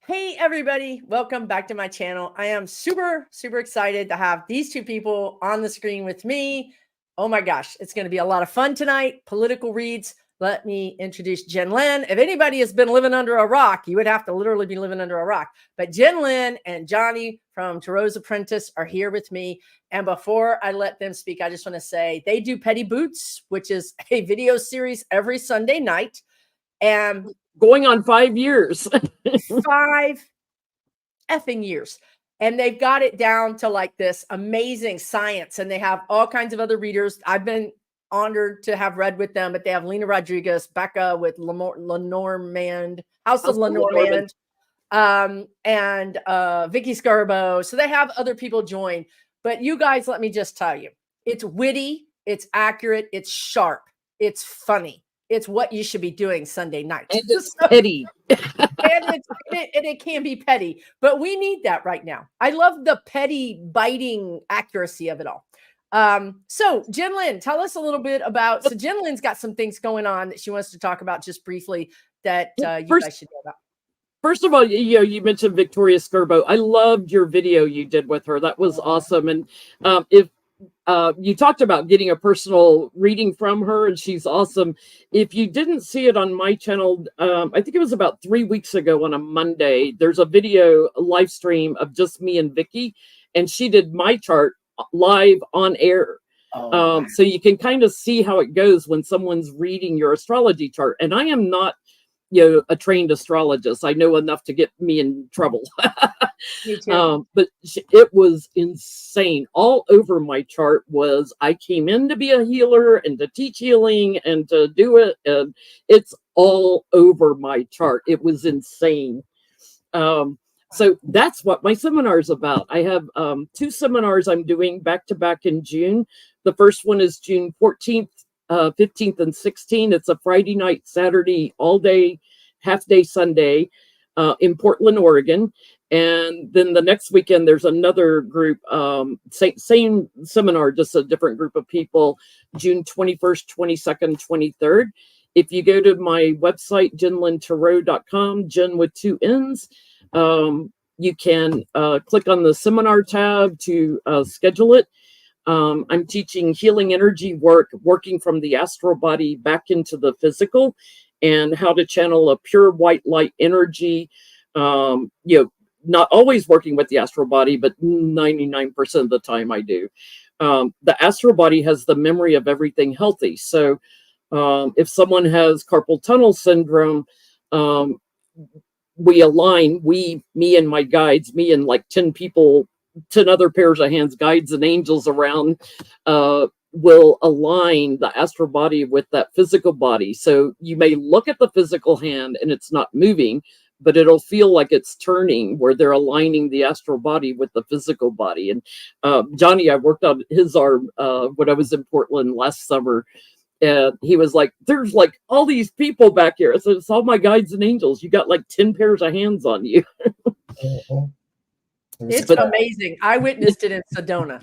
Hey everybody, welcome back to my channel. I am super excited to have these two people on the screen with me. Oh my gosh, it's going to be a lot of fun tonight. Political reads. Let me introduce Jenn Lynn. If anybody has been living under a rock, you would have to literally be living under a rock. But Jenn Lynn and Johnie from Tarot's Apprentice are here with me. And before I let them speak, I just want to say they do Petty Boots, which is a video series every Sunday night. And going on 5 years. 5 effing years. And they've got it down to like this amazing science. And they have all kinds of other readers. I've been honored to have read with them, but they have Lena Rodriguez, Becca with Lenormand, House of Lenormand, and Vicky Scarbo. So they have other people join. But you guys, let me just tell you, it's witty, it's accurate, it's sharp, it's funny. It's what you should be doing Sunday night. And it's petty. and it can be petty, but we need that right now. I love the petty, biting accuracy of it all. So Jenn Lynn, tell us a little bit about, so Jenn Lynn's got some things going on that she wants to talk about just briefly that you guys should know about. First of all, you mentioned Victoria Scarbo. I loved your video you did with her. That was awesome. And if you talked about getting a personal reading from her, and she's awesome. If you didn't see it on my channel, I think it was about 3 weeks ago on a Monday, there's a video live stream of just me and Vicky, and she did my chart live on air. Wow. So you can kind of see how it goes when someone's reading your astrology chart. And I am not a trained astrologist. I know enough to get me in trouble. Me too. But it was insane. All over my chart was, I came in to be a healer and to teach healing and to do it. And it's all over my chart. It was insane. So that's what my seminar is about. I have 2 seminars I'm doing back to back in June. The first one is June 14th. 15th and 16th. It's a Friday night, Saturday, all day, half day Sunday in Portland, Oregon. And then the next weekend, there's another group, same seminar, just a different group of people, June 21st, 22nd, 23rd. If you go to my website, JennLynnTarot.com, Jenn with 2 N's, you can click on the seminar tab to schedule it. I'm teaching healing energy work, working from the astral body back into the physical, and how to channel a pure white light energy. Not always working with the astral body, but 99% of the time I do. The astral body has the memory of everything healthy. So if someone has carpal tunnel syndrome, we align, me and my guides, me and like 10 people, 10 other pairs of hands, guides and angels around, will align the astral body with that physical body. So you may look at the physical hand and it's not moving, but it'll feel like it's turning, where they're aligning the astral body with the physical body. And Johnie, I worked on his arm when I was in Portland last summer. And he was like, there's like all these people back here. So it's all my guides and angels. You got like 10 pairs of hands on you. It's amazing. I witnessed it in Sedona.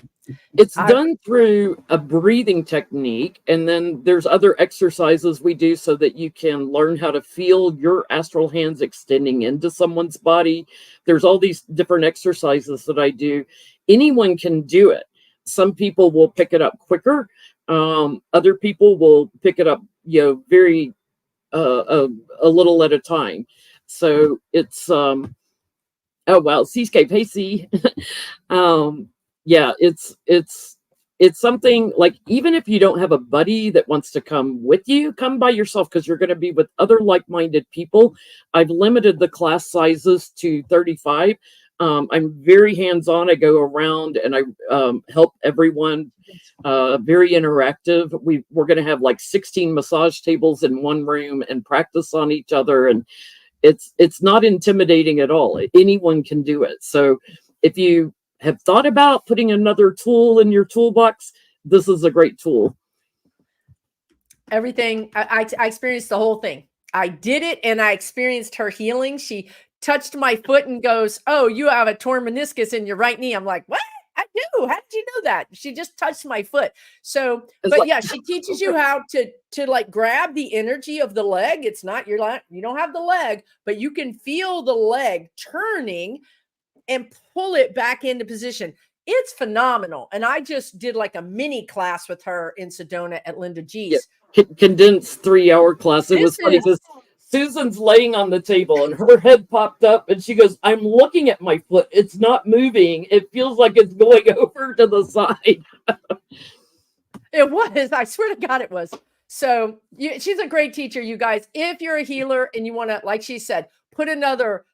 It's done through a breathing technique, and then there's other exercises we do so that you can learn how to feel your astral hands extending into someone's body. There's all these different exercises that I do. Anyone can do it. Some people will pick it up quicker. Other people will pick it up, very a little at a time. So it's oh wow, Seascape. Hey, C. Yeah, it's something like, even if you don't have a buddy that wants to come with you, come by yourself, because you're going to be with other like-minded people. I've limited the class sizes to 35. I'm very hands-on. I go around and I help everyone. Very interactive. We're going to have like 16 massage tables in one room and practice on each other, and it's not intimidating at all. Anyone can do it. So if you have thought about putting another tool in your toolbox, this is a great tool. Everything. I experienced the whole thing. I did it, and I experienced her healing. She touched my foot and goes, "Oh, you have a torn meniscus in your right knee." I'm like, "What?" I do. How did you know that? She just touched my foot. So, It's but like, yeah, she teaches you how to like grab the energy of the leg. It's not you're like you don't have the leg, but you can feel the leg turning and pull it back into position. It's phenomenal. And I just did like a mini class with her in Sedona at Linda yeah, G's. condensed 3-hour class. It was This funny is because Susan's laying on the table and her head popped up and she goes, I'm looking at my foot. It's not moving. It feels like it's going over to the side. It was. I swear to God, it was. So she's a great teacher, you guys. If you're a healer and you want to, like she said, put another,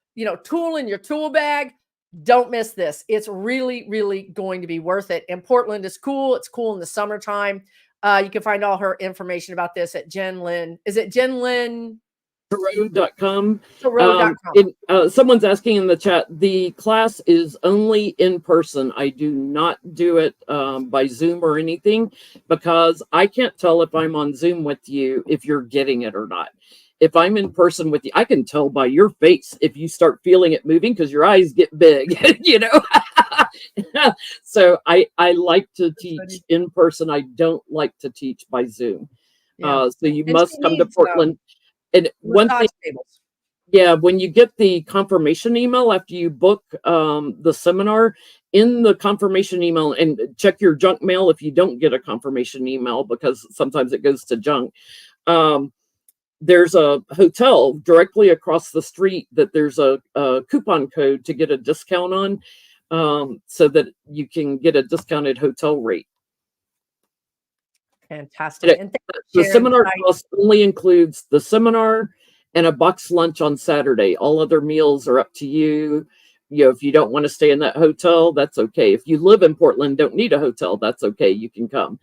tool in your tool bag, don't miss this. It's really, really going to be worth it. And Portland is cool. It's cool in the summertime. You can find all her information about this at Jenn Lynn. Is it Jenn Lynn? Tarot.com. Tarot.com. Someone's asking in the chat, the class is only in person. I do not do it by Zoom or anything because I can't tell if I'm on Zoom with you if you're getting it or not. If I'm in person with you, I can tell by your face if you start feeling it moving because your eyes get big, So I like to teach in person. I don't like to teach by Zoom. Yeah. So you must come to Portland. And one thing, when you get the confirmation email after you book the seminar, in the confirmation email, and check your junk mail if you don't get a confirmation email because sometimes it goes to junk. There's a hotel directly across the street that there's a coupon code to get a discount on, so that you can get a discounted hotel rate. Fantastic. And the seminar cost only includes the seminar and a box lunch on Saturday. All other meals are up to you. If you don't want to stay in that hotel, that's okay. If you live in Portland, don't need a hotel, that's okay. You can come.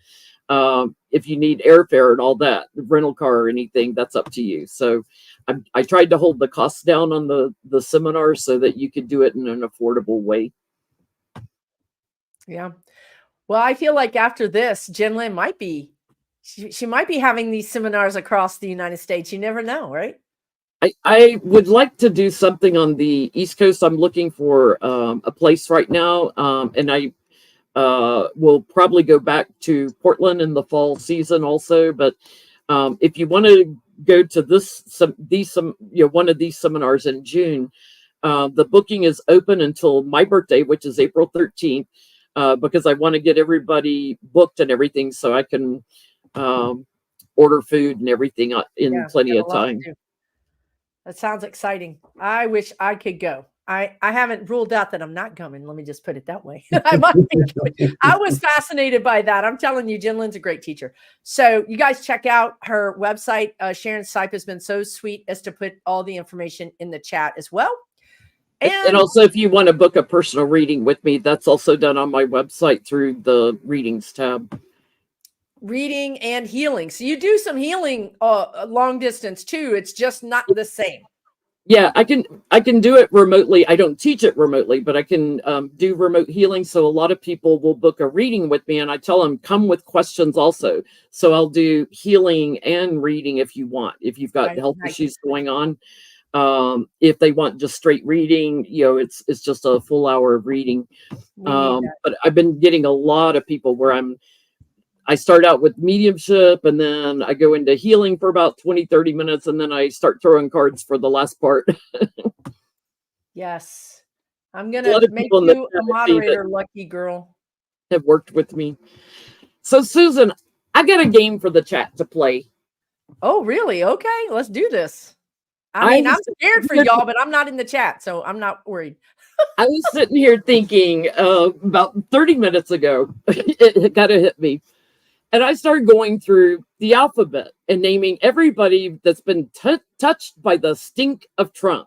If you need airfare and all that, the rental car or anything, that's up to you. So I tried to hold the costs down on the seminar so that you could do it in an affordable way. Yeah. Well, I feel like after this, Jenn Lynn might be, she might be having these seminars across the United States. You never know, right? I would like to do something on the East Coast. I'm looking for a place right now, and I will probably go back to Portland in the fall season also. But if you want to go to one of these seminars in June, the booking is open until my birthday, which is April 13th. Because I want to get everybody booked and everything so I can order food and everything in plenty of time. That sounds exciting. I wish I could go. I haven't ruled out that I'm not coming. Let me just put it that way. I was fascinated by that. I'm telling you, Jenn Lynn's a great teacher. So you guys check out her website. Sharon Sipe has been so sweet as to put all the information in the chat as well. And also, if you want to book a personal reading with me, that's also done on my website through the readings tab. Reading and healing. So you do some healing long distance too. It's just not the same. Yeah, I can do it remotely. I don't teach it remotely, but I can do remote healing. So a lot of people will book a reading with me and I tell them, come with questions also. So I'll do healing and reading if you want, if you've got health issues going on. If they want just straight reading, it's just a full hour of reading. But I've been getting a lot of people where I start out with mediumship and then I go into healing for about 20-30 minutes and then I start throwing cards for the last part. Yes, I'm gonna make you a moderator, lucky girl. Have worked with me. So Susan, I got a game for the chat to play. Oh really? Okay, let's do this. I'm scared for y'all, but I'm not in the chat, so I'm not worried. I was sitting here thinking about 30 minutes ago, it kind of hit me. And I started going through the alphabet and naming everybody that's been touched by the stink of Trump.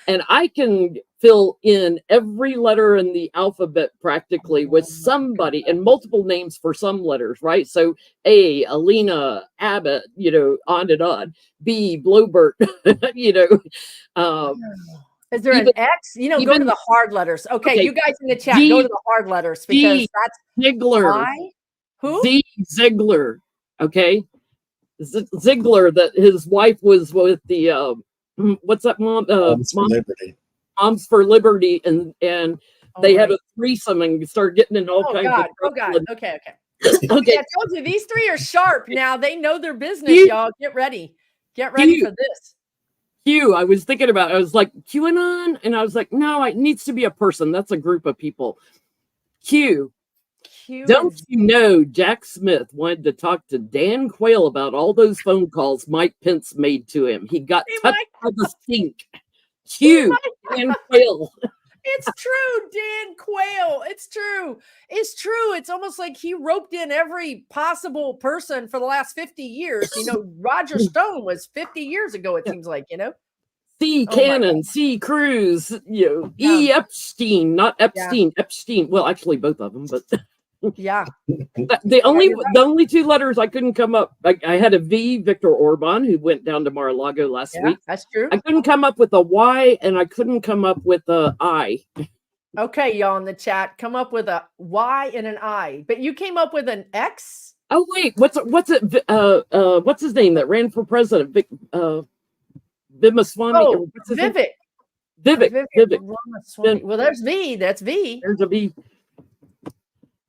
And I can fill in every letter in the alphabet practically with somebody and multiple names for some letters, right? So A, Alina, Abbott, on and on. B, Blowbert, Is there an X? Go to the hard letters. Okay, you guys in the chat, go to the hard letters because that's Ziegler. Who? Z. Ziegler. Okay. Ziegler, that his wife was with the what's that mom? Moms for Liberty. Moms for Liberty, and They had a threesome and started getting in all kinds of trouble. Oh God. Okay. Okay. I told you these three are sharp now. They know their business, y'all. Get ready. Get ready for this. Q, I was thinking about, I was like, QAnon? And I was like, no, it needs to be a person. That's a group of people. Q, don't you know Jack Smith wanted to talk to Dan Quayle about all those phone calls Mike Pence made to him? He got touched by the stink. Q, Dan Quayle. It's true, Dan Quayle. It's true. It's true. It's almost like he roped in every possible person for the last 50 years. You know, Roger Stone was 50 years ago, it seems like, you know. C. Cannon, C. Cruz, E. Epstein, not Epstein, Epstein. Well, actually, both of them, but yeah. The only two letters I couldn't come up. I had a V, Victor Orban, who went down to Mar-a-Lago last week. That's true. I couldn't come up with a Y, and I couldn't come up with a I. Okay, y'all in the chat, come up with a Y and an I, but you came up with an X. Oh wait, what's his name that ran for president? Vimaswamy. Oh, Vivek. Vivek. Well, there's V. That's V. There's a V.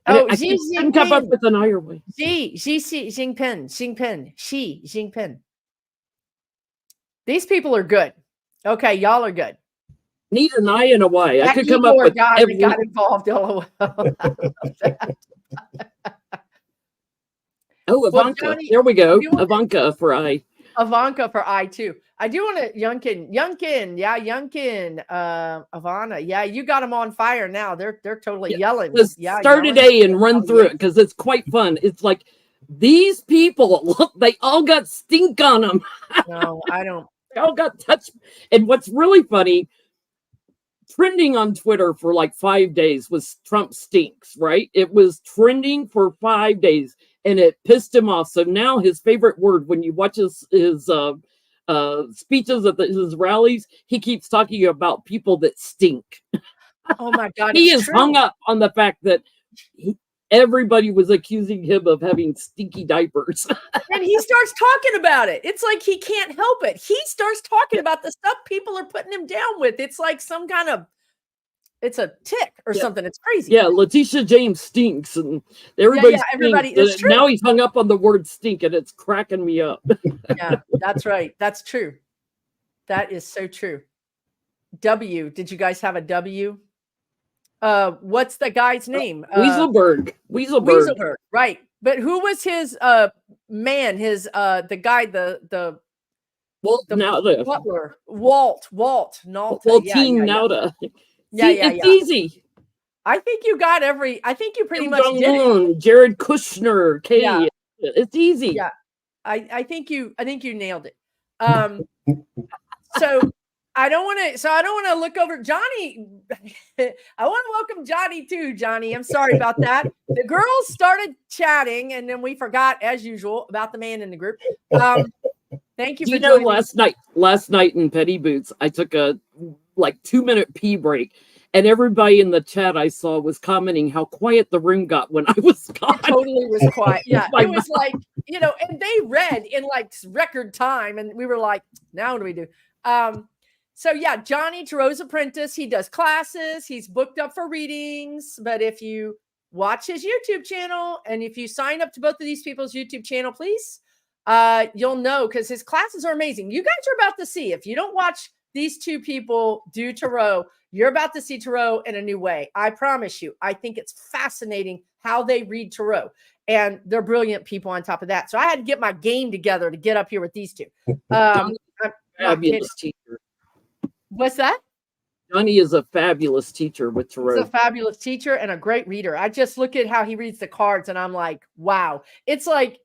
Oh, I couldn't come up with an I or Y. Xi Jinping. These people are good. Okay, y'all are good. Need an I and a Y. I could come up with got involved. LOL. Oh, Ivanka. Well, Johnny, there we go. Ivanka for I. Ivanka for I too. I do want to Youngkin. Yeah, Youngkin. Ivana. Yeah, you got them on fire now. They're totally yelling. Yeah, start a day and run through it because it's quite fun. It's like these people, look, they all got stink on them. No, I don't. They all got touched. And what's really funny, trending on Twitter for like 5 days was Trump stinks, right? It was trending for 5 days and it pissed him off. So now his favorite word, when you watch his speeches at his rallies, he keeps talking about people that stink. Oh my God. He is hung up on the fact that everybody was accusing him of having stinky diapers. And he starts talking about it. It's like he can't help it. He starts talking about the stuff people are putting him down with. It's like some kind of, it's a tick or something. It's crazy. Yeah, Letitia James stinks, and everybody. Yeah, everybody. It's true. Now he's hung up on the word stink, and it's cracking me up. Yeah, that's right. That's true. That is so true. W. Did you guys have a W? What's the guy's name? Weiselberg. Weiselberg. Right. But who was his man? His the guy, the butler. Walt Nauta. Waltine Nauta. It's easy. I think you got I think you pretty much did it. Jared Kushner, Kay. Yeah. It's easy. Yeah. I think you nailed it. So I don't want to look over Johnie. I want to welcome Johnie too, Johnie. I'm sorry about that. The girls started chatting and then we forgot, as usual, about the man in the group. Thank you for joining me. Last night in Petty Boots, I took a 2-minute pee break. And everybody in the chat I saw was commenting how quiet the room got when I was gone. It totally was quiet. Yeah, it was like, and they read in record time. And we were like, now what do we do? So yeah, Johnie Turo's Apprentice. He does classes. He's booked up for readings. But if you watch his YouTube channel and if you sign up to both of these people's YouTube channel, please, you'll know because his classes are amazing. You guys are about to see. If you don't watch these two people do tarot, you're about to see tarot in a new way. I promise you. I think it's fascinating how they read tarot. And they're brilliant people on top of that. So I had to get my game together to get up here with these two. Fabulous teacher. What's that? Johnny is a fabulous teacher with tarot. He's a fabulous teacher and a great reader. I just look at how he reads the cards and I'm like, wow. It's like,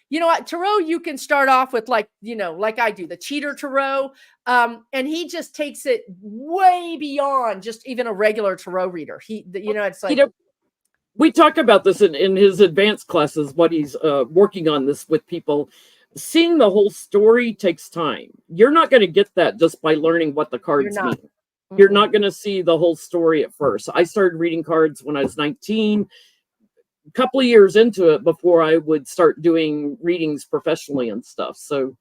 what tarot, you can start off with like I do the cheater tarot. And he just takes it way beyond just even a regular tarot reader. It's like, we talk about this in his advanced classes, what he's working on this with people. Seeing the whole story takes time. You're not going to get that just by learning what the cards mean. Mm-hmm. You're not going to see the whole story at first. I started reading cards when I was 19. A couple of years into it before I would start doing readings professionally and stuff. So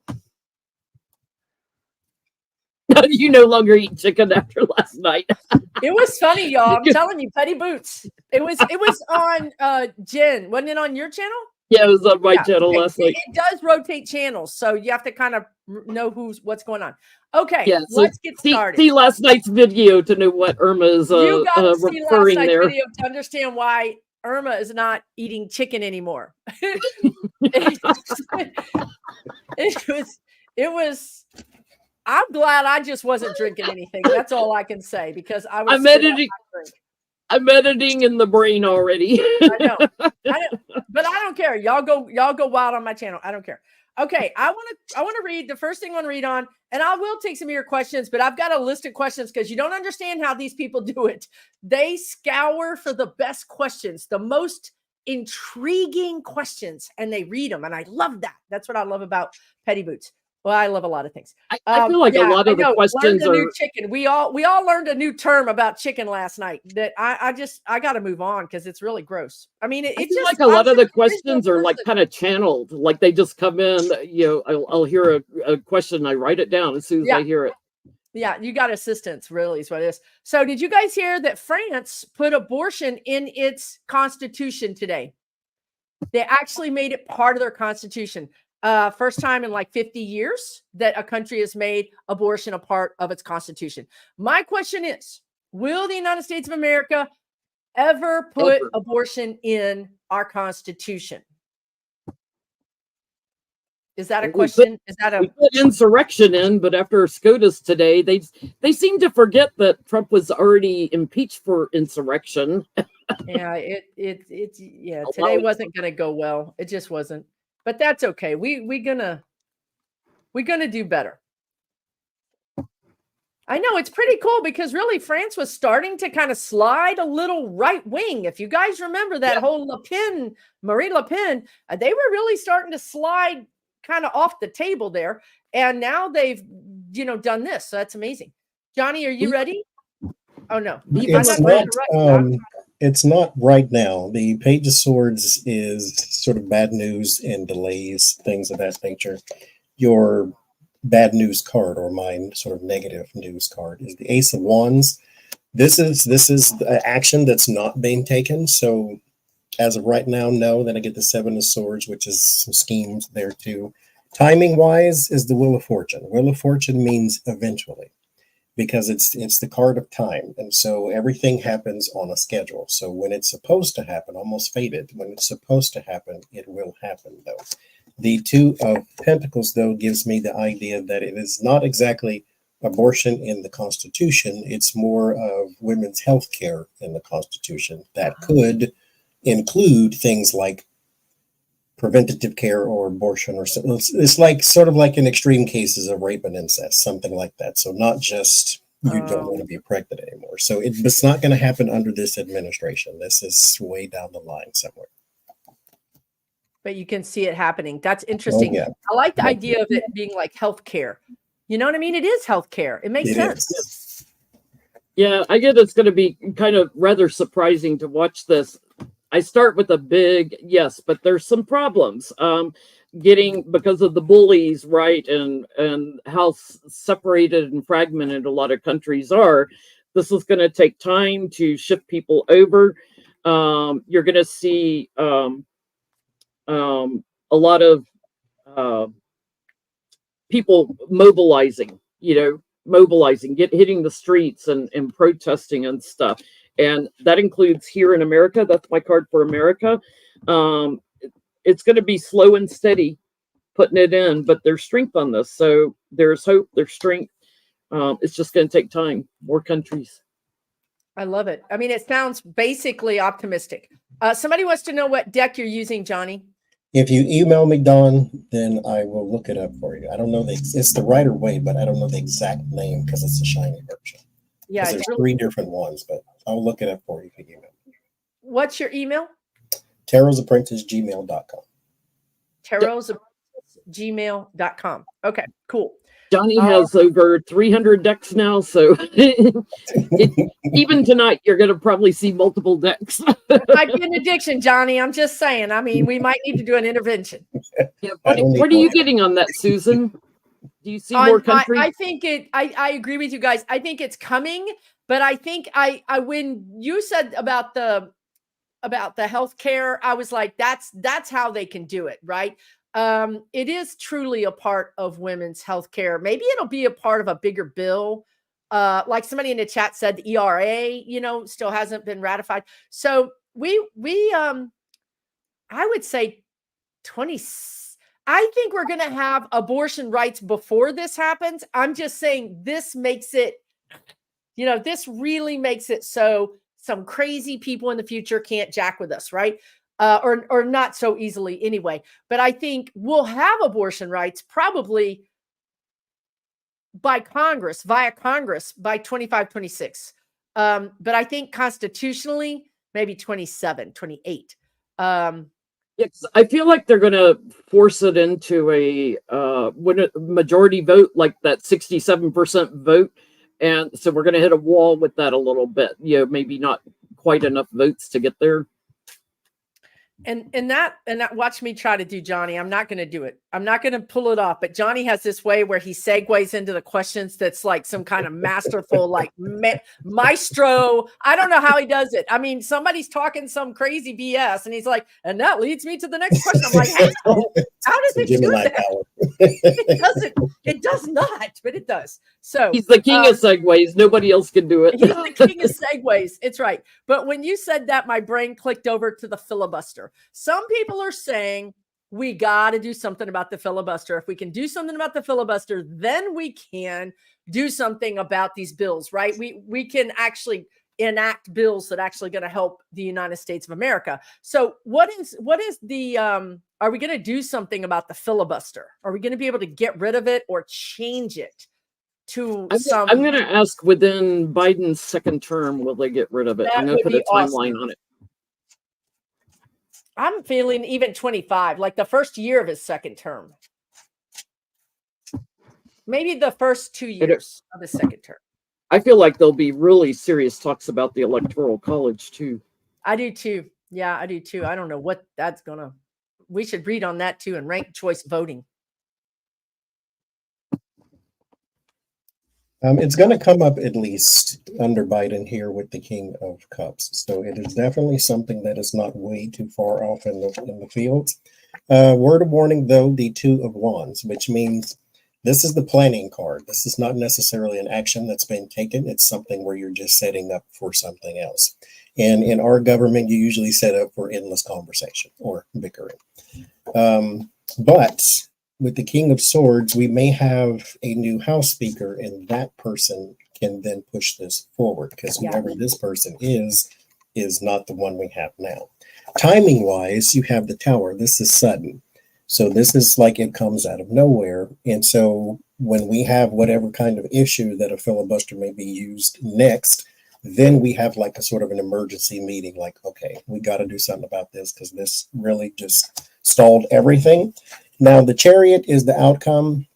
You no longer eat chicken after last night. It was funny, y'all. I'm telling you, Petty Boots. It was on Jen. Wasn't it on your channel? Yeah, it was on my channel last night. It does rotate channels, so you have to kind of know what's going on. Okay, yeah, so let's get started. See last night's video to know what Irma is you got to see last night's there. video to understand why Irma is not eating chicken anymore. It was. I'm glad I just wasn't drinking anything. That's all I can say, because I was. I'm editing in the brain already. I know, but I don't care. Y'all go wild on my channel. I don't care. Okay, I want to read the first thing I want to read on, and I will take some of your questions, but I've got a list of questions because you don't understand how these people do it. They scour for the best questions, the most intriguing questions, and they read them, and I love that. That's what I love about Petty Boots. Well, I love a lot of things. I feel like a lot of the questions are new chicken. We all learned a new term about chicken last night that I got to move on because it's really gross. I mean, I feel like a lot of the questions are like kind of channeled, like they just come in. You know, I'll hear a question, I write it down as soon as I hear it. Yeah, you got assistance, really, is what it is. So, did you guys hear that France put abortion in its constitution today? They actually made it part of their constitution. First time in like 50 years that a country has made abortion a part of its constitution. My question is, will the United States of America ever put abortion in our constitution? Is that a question? We put insurrection in, but after SCOTUS today, they seem to forget that Trump was already impeached for insurrection. Yeah, today wasn't going to go well. It just wasn't. But that's okay. We're gonna do better. I know it's pretty cool because really France was starting to kind of slide a little right wing. If you guys remember that whole Marie Le Pen, they were really starting to slide kind of off the table there. And now they've, done this. So that's amazing. Johnie, are you ready? Oh no, it's not right now. The Page of Swords is sort of bad news and delays, things of that nature. Your bad news card, or mine sort of negative news card, is the Ace of Wands. This is the action that's not being taken. So as of right now, no. Then I get the Seven of Swords, which is some schemes there too. Timing wise is the Wheel of Fortune. Wheel of Fortune means eventually, because it's the card of time. And so everything happens on a schedule. So when it's supposed to happen, almost fated, when it's supposed to happen, it will happen though. The Two of Pentacles though gives me the idea that it is not exactly abortion in the Constitution. It's more of women's health care in the Constitution that could include things like preventative care or abortion, or something. It's like sort of like in extreme cases of rape and incest, something like that. So not just you don't want to be pregnant anymore. So it's not going to happen under this administration. This is way down the line somewhere. But you can see it happening. That's interesting. Oh, yeah. I like the idea of it being like healthcare. You know what I mean? It is healthcare. It makes sense. Yeah, I get it's going to be kind of rather surprising to watch this. I start with a big yes, but there's some problems because of the bullies, right? And how separated and fragmented a lot of countries are. This is going to take time to shift people over. You're going to see a lot of people mobilizing, hitting the streets and protesting and stuff. And that includes here in America. That's my card for America. It's going to be slow and steady putting it in, but there's strength on this. So there's hope, there's strength. It's just going to take time. More countries. I love it. I mean, it sounds basically optimistic. Somebody wants to know what deck you're using, Johnie. If you email me, Dawn, then I will look it up for you. I don't know it's the Rider Waite, but I don't know the exact name because it's a shiny version. Yeah, there's three different ones, but I'll look it up for you if you email me. What's your email? tarot'sapprentice@gmail.com. tarot'sapprentice@gmail.com. Okay, cool. Johnie has over 300 decks now, so even tonight you're going to probably see multiple decks. It might be an addiction, Johnie. I'm just saying. I mean, we might need to do an intervention. Yeah, what are you getting on that, Susan? Do you see more countries? I think I agree with you guys. I think it's coming, but I think I when you said about the healthcare, I was like, that's how they can do it, right? It is truly a part of women's healthcare. Maybe it'll be a part of a bigger bill. Like somebody in the chat said, the ERA, still hasn't been ratified. So I would say 20. I think we're going to have abortion rights before this happens. I'm just saying this makes it, this really makes it so some crazy people in the future can't jack with us, right? Or not so easily anyway. But I think we'll have abortion rights probably via Congress by 25, 26. But I think constitutionally, maybe 27, 28. Yes, I feel like they're going to force it into a majority vote, like that 67% vote. And so we're going to hit a wall with that a little bit. Maybe not quite enough votes to get there. And that watch me try to do Johnie. I'm not going to do it. I'm not going to pull it off. But Johnie has this way where he segues into the questions that's like some kind of masterful, like maestro. I don't know how he does it. I mean, somebody's talking some crazy BS, and he's like, and that leads me to the next question. I'm like, how does it do that? It does not, but it does. So he's the king of segues. Nobody else can do it. He's the king of segues. It's right. But when you said that, my brain clicked over to the filibuster. Some people are saying we got to do something about the filibuster. If we can do something about the filibuster, then we can do something about these bills, right? We can actually enact bills that are actually going to help the United States of America. So what is the are we going to do something about the filibuster? Are we going to be able to get rid of it or change it to some? I'm going to ask, within Biden's second term, will they get rid of it? I'm going to put a timeline on it. I'm feeling even 25, like the first year of his second term. Maybe the first 2 years of his second term. I feel like there'll be really serious talks about the Electoral College too. I do too. Yeah, I do too. I don't know what that's gonna. We should read on that too and ranked choice voting. It's going to come up at least under Biden here with the King of Cups. So it is definitely something that is not way too far off in the field. Word of warning, though, the Two of Wands, which means this is the planning card. This is not necessarily an action that's been taken. It's something where you're just setting up for something else. And in our government, you usually set up for endless conversation or bickering. But with the King of Swords, we may have a new House Speaker, and that person can then push this forward, because whoever this person is not the one we have now. Timing wise, you have the Tower. This is sudden. So this is like it comes out of nowhere. And so when we have whatever kind of issue that a filibuster may be used next, then we have like a sort of an emergency meeting, like, okay, we got to do something about this because this really just stalled everything. Now, the Chariot is the outcome.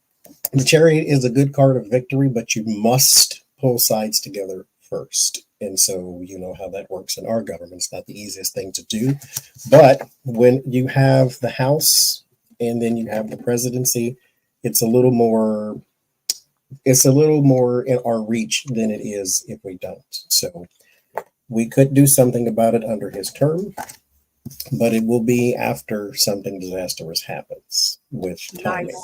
The Chariot is a good card of victory, but you must pull sides together first. And so you know how that works in our government. It's not the easiest thing to do. But when you have the House and then you have the presidency, it's a little more in our reach than it is if we don't. So we could do something about it under his term, but it will be after something disastrous happens with timing.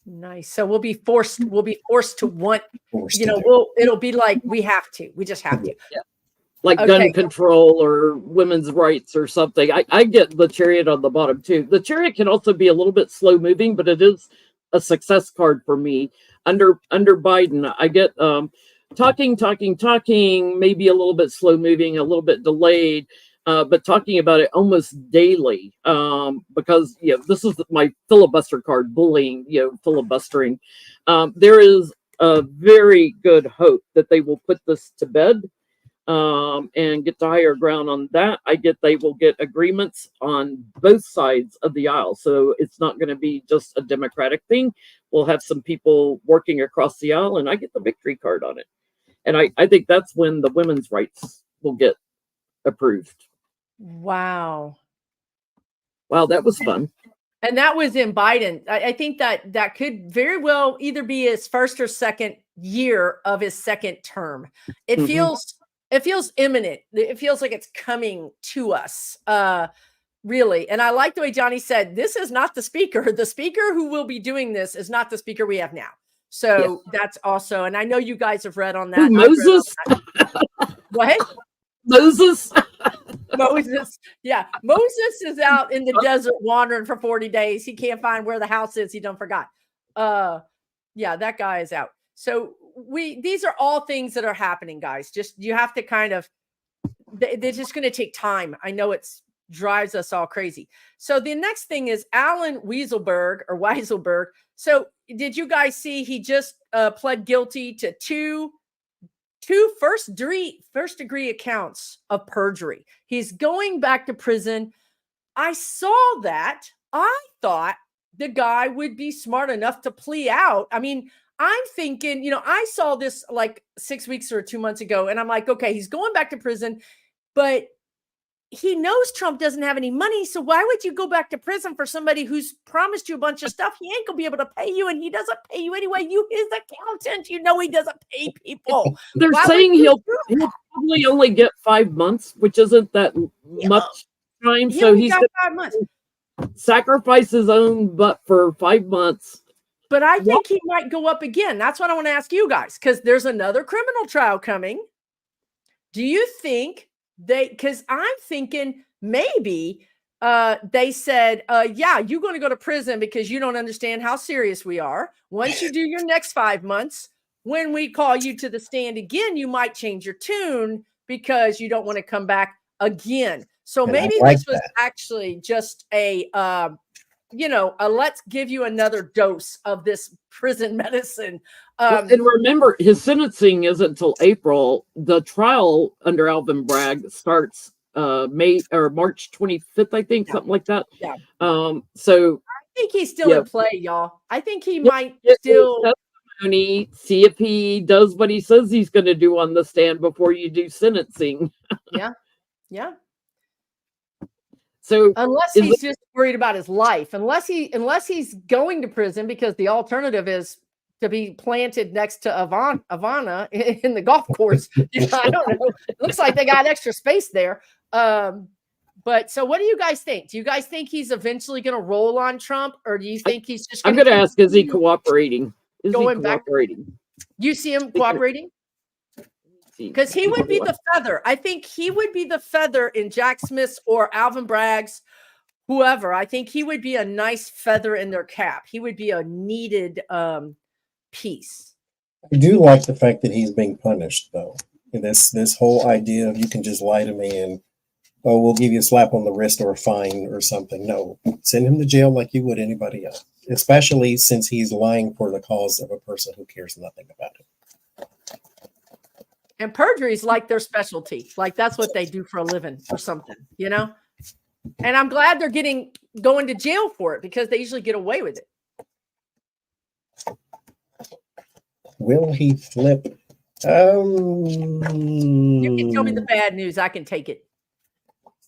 Nice. So we'll be forced to want, it'll be like we just have to. Yeah. Like gun control or women's rights or something. I get the Chariot on the bottom too. The Chariot can also be a little bit slow moving, but it is a success card for me. Under Biden, I get talking, maybe a little bit slow moving, a little bit delayed, but talking about it almost daily, because this is my filibuster card, bullying, filibustering. There is a very good hope that they will put this to bed and get to higher ground on that. I get they will get agreements on both sides of the aisle. So it's not going to be just a Democratic thing. We'll have some people working across the aisle, and I get the victory card on it. And I think that's when the women's rights will get approved. Wow, that was fun. And that was in Biden. I think that could very well either be his first or second year of his second term. It feels imminent. It feels like it's coming to us. Really. And I like the way Johnie said, this is not the speaker. The speaker who will be doing this is not the speaker we have now. So that's also, and I know you guys have read on that. Who, Moses? What? Moses? Moses. Yeah. Moses is out in the desert wandering for 40 days. He can't find where the house is. He done forgot. Yeah, that guy is out. So these are all things that are happening, guys. Just, you have to kind of, they're just going to take time. I know it's drives us all crazy. So the next thing is Alan Weiselberg. So did you guys see he just pled guilty to two first degree accounts of perjury? He's going back to prison. I saw that. I thought the guy would be smart enough to plea out. I mean, I'm thinking, I saw this like 6 weeks or 2 months ago, and I'm like, okay, he's going back to prison, but he knows Trump doesn't have any money. So why would you go back to prison for somebody who's promised you a bunch of stuff? He ain't gonna be able to pay you, and he doesn't pay you anyway. You his accountant, he doesn't pay people. They're saying he'll probably only get 5 months, which isn't that much time. So he's got 5 months. Sacrifice his own butt for 5 months. But I think he might go up again. That's what I want to ask you guys, because there's another criminal trial coming. Do you think because I'm thinking maybe they said, yeah, you're going to go to prison because you don't understand how serious we are. Once you do your next 5 months, when we call you to the stand again, you might change your tune because you don't want to come back again. So maybe this was actually just a let's give you another dose of this prison medicine. And remember, his sentencing isn't until April. The trial under Alvin Bragg starts May or March 25th, I think, something like that. Yeah. So I think he's still in play, y'all. I think he might still see if he does what he says he's going to do on the stand before you do sentencing. Yeah. So unless he's just worried about his life, unless he's going to prison because the alternative is to be planted next to Ivana in the golf course. I don't know. It looks like they got extra space there. But so what do you guys think? Do you guys think he's eventually going to roll on Trump, or do you think he's just? I'm going to ask: is he cooperating? Is he cooperating? You see him cooperating? Because he would be the feather. I think he would be the feather in Jack Smith's or Alvin Bragg's, whoever. I think he would be a nice feather in their cap. He would be a needed piece. I do like the fact that he's being punished, though. This whole idea of you can just lie to me and, we'll give you a slap on the wrist or a fine or something. No, send him to jail like you would anybody else, especially since he's lying for the cause of a person who cares nothing about it. And perjury is like their specialty. Like that's what they do for a living or something, And I'm glad they're going to jail for it because they usually get away with it. Will he flip? You can tell me the bad news. I can take it.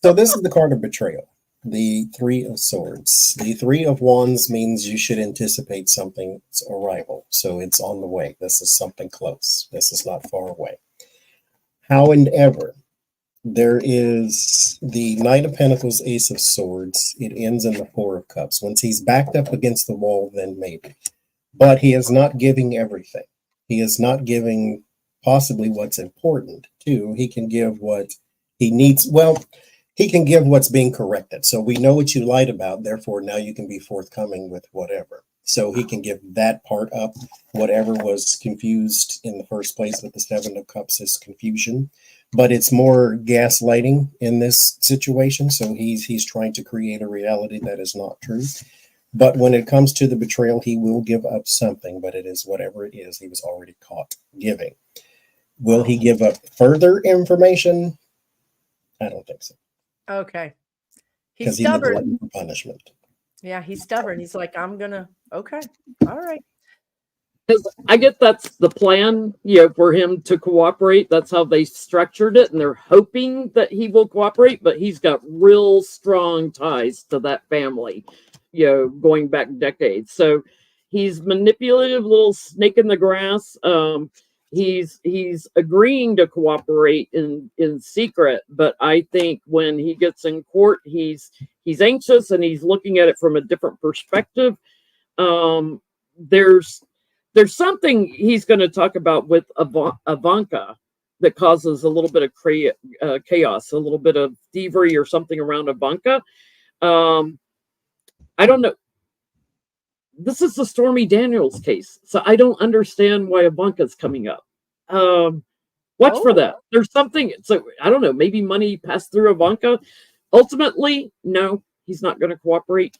So this is the card of betrayal. The 3 of Swords. The 3 of Wands means you should anticipate something's arrival. So it's on the way. This is something close. This is not far away. However, there is the Knight of Pentacles, Ace of Swords. It ends in the 4 of Cups. Once he's backed up against the wall, then maybe. But he is not giving everything. He is not giving possibly what's important, too. He can give what he needs. Well, he can give what's being corrected. So we know what you lied about. Therefore, now you can be forthcoming with whatever. So he can give that part up. Whatever was confused in the first place with the 7 of Cups is confusion. But it's more gaslighting in this situation. So he's trying to create a reality that is not true. But when it comes to the betrayal, he will give up something. But it is whatever it is he was already caught giving. Will he give up further information? I don't think so. Okay. He's stubborn. For punishment. Yeah, he's stubborn. He's like, I'm gonna. Okay, all right. I get that's the plan, for him to cooperate. That's how they structured it, and they're hoping that he will cooperate. But he's got real strong ties to that family. going back decades. So he's manipulative, little snake in the grass. He's agreeing to cooperate in secret, but I think when he gets in court, he's anxious and he's looking at it from a different perspective. There's something he's going to talk about with Ivanka that causes a little bit of chaos, a little bit of thievery or something around Ivanka. I don't know. This is the Stormy Daniels case, so I don't understand why Ivanka's coming up. Watch for that. There's something. So I don't know. Maybe money passed through Ivanka. Ultimately, no, he's not going to cooperate.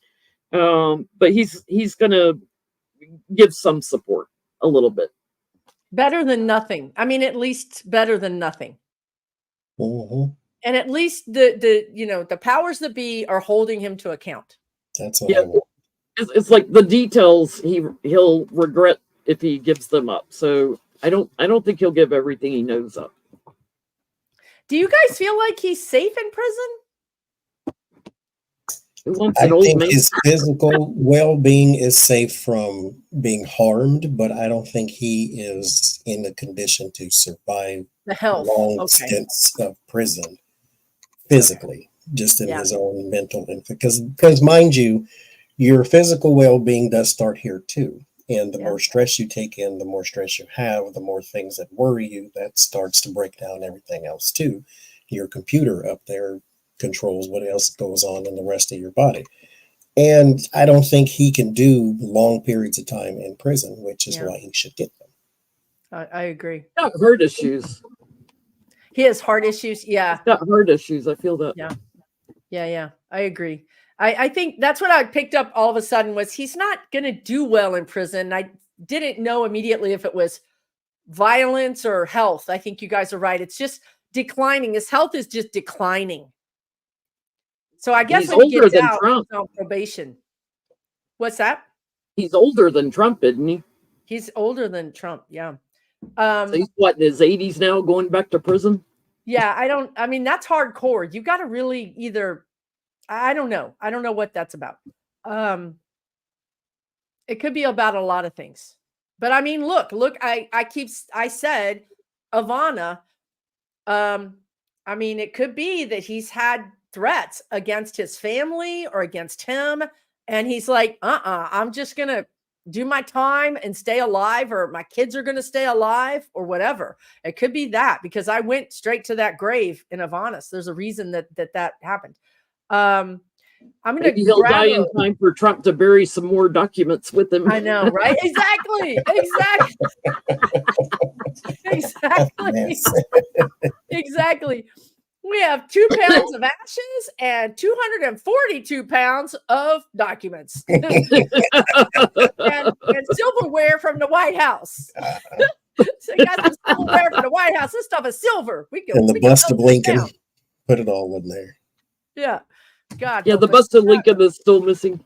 But he's going to give some support a little bit. Better than nothing. I mean, at least better than nothing. Mm-hmm. And at least the powers that be are holding him to account. That's what I want. It's like the details he'll regret if he gives them up. So I don't think he'll give everything he knows up. Do you guys feel like he's safe in prison? I think his physical well-being is safe from being harmed, but I don't think he is in a condition to survive the health long stints of prison physically, just in his own mental. Because mind you, your physical well-being does start here too. And the more stress you take in, the more stress you have, the more things that worry you, that starts to break down everything else too. Your computer up there controls what else goes on in the rest of your body. And I don't think he can do long periods of time in prison, which is why he should get them. I agree. Got heart issues. He has heart issues. Yeah. He's got heart issues. I feel that. Yeah. I agree. I think that's what I picked up all of a sudden was he's not going to do well in prison. I didn't know immediately if it was violence or health. I think you guys are right. It's just declining. His health is just declining. So I guess he's when he older gets than out, Trump. he's on probation. What's that? He's older than Trump, isn't he? He's older than Trump. Yeah. So he's what, in his 80s now, going back to prison? Yeah, I mean, that's hardcore. You got to really either, I don't know. I don't know what that's about. It could be about a lot of things. But I mean, look, I said Ivana, I mean, it could be that he's had threats against his family or against him. And he's like, I'm just going to do my time and stay alive, or my kids are going to stay alive, or whatever. It could be that, because I went straight to that grave in Ivana's. There's a reason that happened. I'm going to he'll die in time for Trump to bury some more documents with him. I know, right? Exactly. Exactly. We have 2 pounds of ashes and 242 pounds of documents and silverware from the White House. So you got some silverware from the White House. This stuff is silver. And the bust of Lincoln. Put it all in there. Yeah. God. Yeah, the bust of Lincoln is still missing.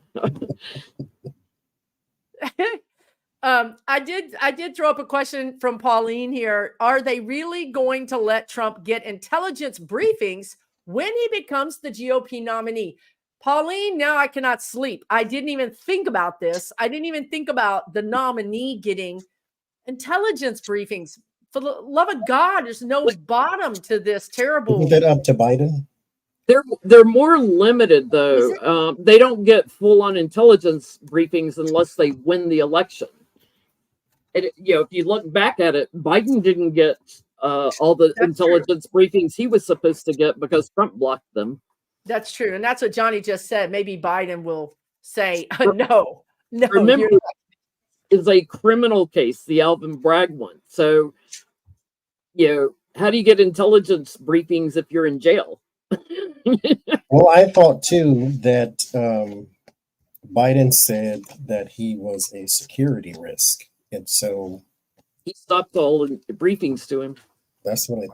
I did throw up a question from Pauline here. Are they really going to let Trump get intelligence briefings when he becomes the GOP nominee? Pauline, now I cannot sleep. I didn't even think about this. I didn't even think about the nominee getting intelligence briefings. For the love of God, there's no bottom to this terrible. Isn't that up to Biden? They're more limited though. They don't get full-on intelligence briefings unless they win the election. And, if you look back at it, Biden didn't get all the intelligence briefings he was supposed to get because Trump blocked them. That's true, and that's what Johnie just said. Maybe Biden will say no. Remember, is a criminal case, the Alvin Bragg one. So, how do you get intelligence briefings if you're in jail? Well, I thought too that Biden said that he was a security risk, and so he stopped all the briefings to him. That's what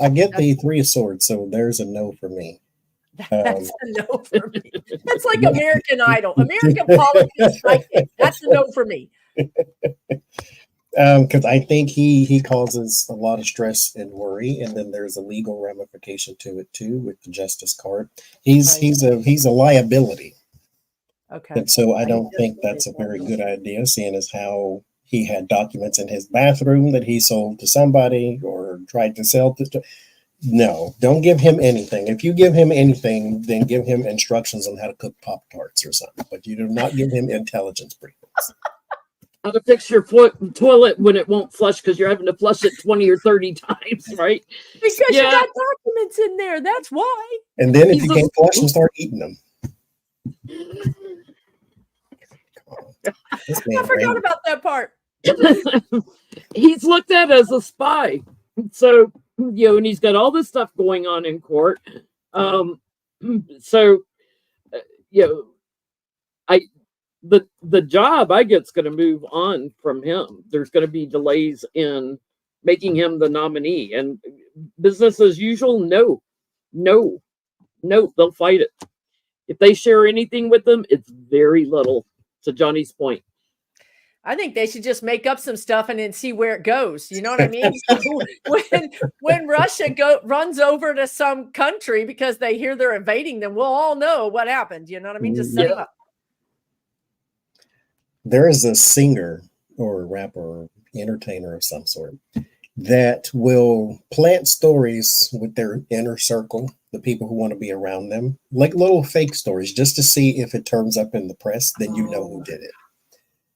I get the 3 of Swords, so there's a no for me. That's a no for me. That's like American Idol. American politics, that's a no for me. Because I think he causes a lot of stress and worry, and then there's a legal ramification to it too with the Justice card. He's a liability. Okay. And so I I don't just think looked that's a at very that. good idea, seeing as how he had documents in his bathroom that he sold to somebody or tried to sell to. No, don't give him anything. If you give him anything, then give him instructions on how to cook Pop-Tarts or something. But you do not give him intelligence briefings. How to fix your toilet when it won't flush because you're having to flush it 20 or 30 times, right? Because you Yeah, got documents in there. That's why. And then if he's you a can't flush them, start eating them. This I man forgot ran. about that part. he's looked at as a spy. So, and he's got all this stuff going on in court. Um, so, you know, I the job I get's going to move on from him. There's going to be delays in making him the nominee, and business as usual. No, they'll fight it. If they share anything with them, it's very little. To Johnny's point, I think they should just make up some stuff and then see where it goes. You know what I mean? So when Russia runs over to some country because they hear they're invading them, we'll all know what happened. You know what I mean? Just set them up. There is a singer or a rapper or entertainer of some sort that will plant stories with their inner circle, the people who want to be around them, like little fake stories, just to see if it turns up in the press, then you know who did it.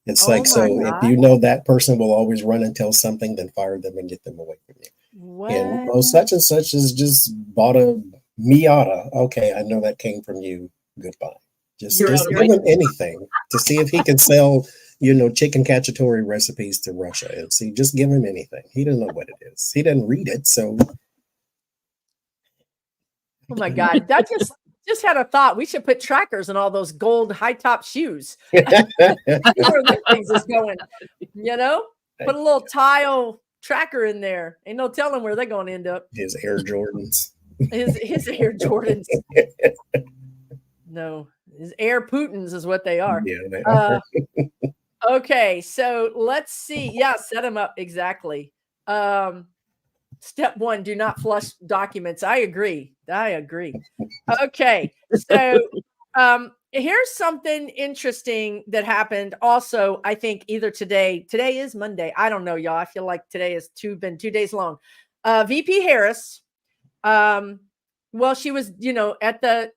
It's Oh like, my so if God. you know that person will always run and tell something, then fire them and get them away from you. What? And oh, such and such has just bought a Miata. Okay, I know that came from you. Goodbye. Just You're out of give my- him anything to see if he can sell, chicken cacciatore recipes to Russia. And see, just give him anything. He doesn't know what it is. He doesn't read it. So Oh my God. That just had a thought. We should put trackers in all those gold high top shoes. See where those things is going. Put a little tile tracker in there. Ain't no telling where they're going to end up. his Air Jordans. His Air Jordans. No, his Air Putins is what they are. Yeah, they are. Okay, so let's see. Yeah, set them up exactly. Step 1, do not flush documents. I agree. Okay, so here's something interesting that happened. Also, I think either today is Monday. I don't know, y'all. I feel like today has been 2 days long. VP Harris. Well, she was, at the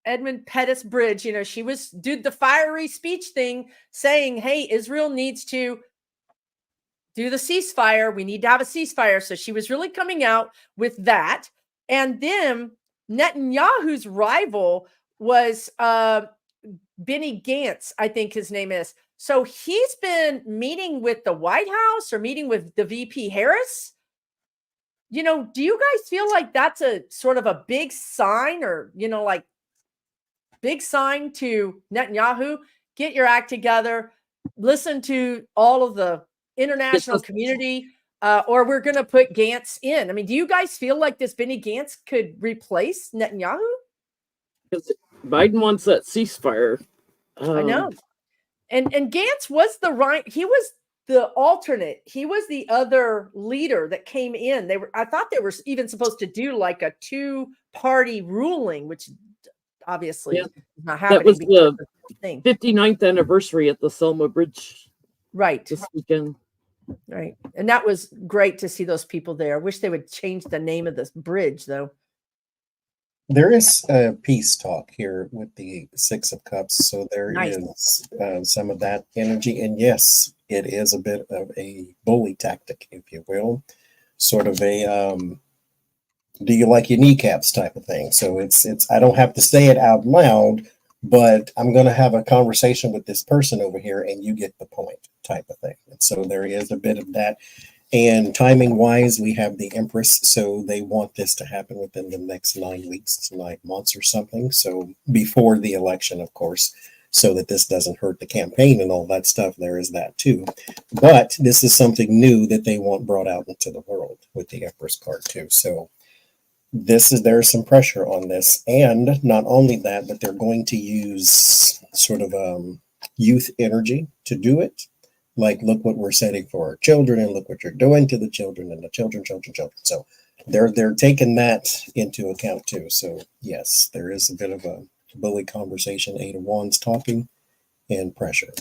Edmund Pettus Bridge, she did the fiery speech thing saying, hey, Israel needs to do the ceasefire. We need to have a ceasefire. So she was really coming out with that. And then Netanyahu's rival was Benny Gantz, I think his name is. So he's been meeting with the White House or meeting with the VP Harris. Do you guys feel like that's a sort of a big sign or, big sign to Netanyahu? Get your act together. Listen to all of the international community, or we're going to put Gantz in. I mean, do you guys feel like this Benny Gantz could replace Netanyahu? Because Biden wants that ceasefire. I know. And Gantz was he was the alternate. He was the other leader that came in. I thought they were even supposed to do like a 2-party ruling, which obviously is not happening. That was the thing. 59th anniversary at the Selma Bridge. Right. This weekend. Right. And that was great to see those people there. I wish they would change the name of this bridge, though. There is a peace talk here with the Six of Cups. So there is some of that energy. And yes, it is a bit of a bully tactic, if you will. Sort of a do you like your kneecaps type of thing. So it's I don't have to say it out loud, but I'm going to have a conversation with this person over here and you get the point type of thing. And so there is a bit of that. And timing wise, we have the Empress. So they want this to happen within the next 9 weeks, 9 months or something. So before the election, of course, so that this doesn't hurt the campaign and all that stuff. There is that too. But this is something new that they want brought out into the world with the Empress card too. So there's some pressure on this. And not only that, but they're going to use sort of youth energy to do it. Like, look what we're setting for our children and look what you're doing to the children and the children. So they're taking that into account too. So yes, there is a bit of a bully conversation, 8 of Wands talking, and pressure.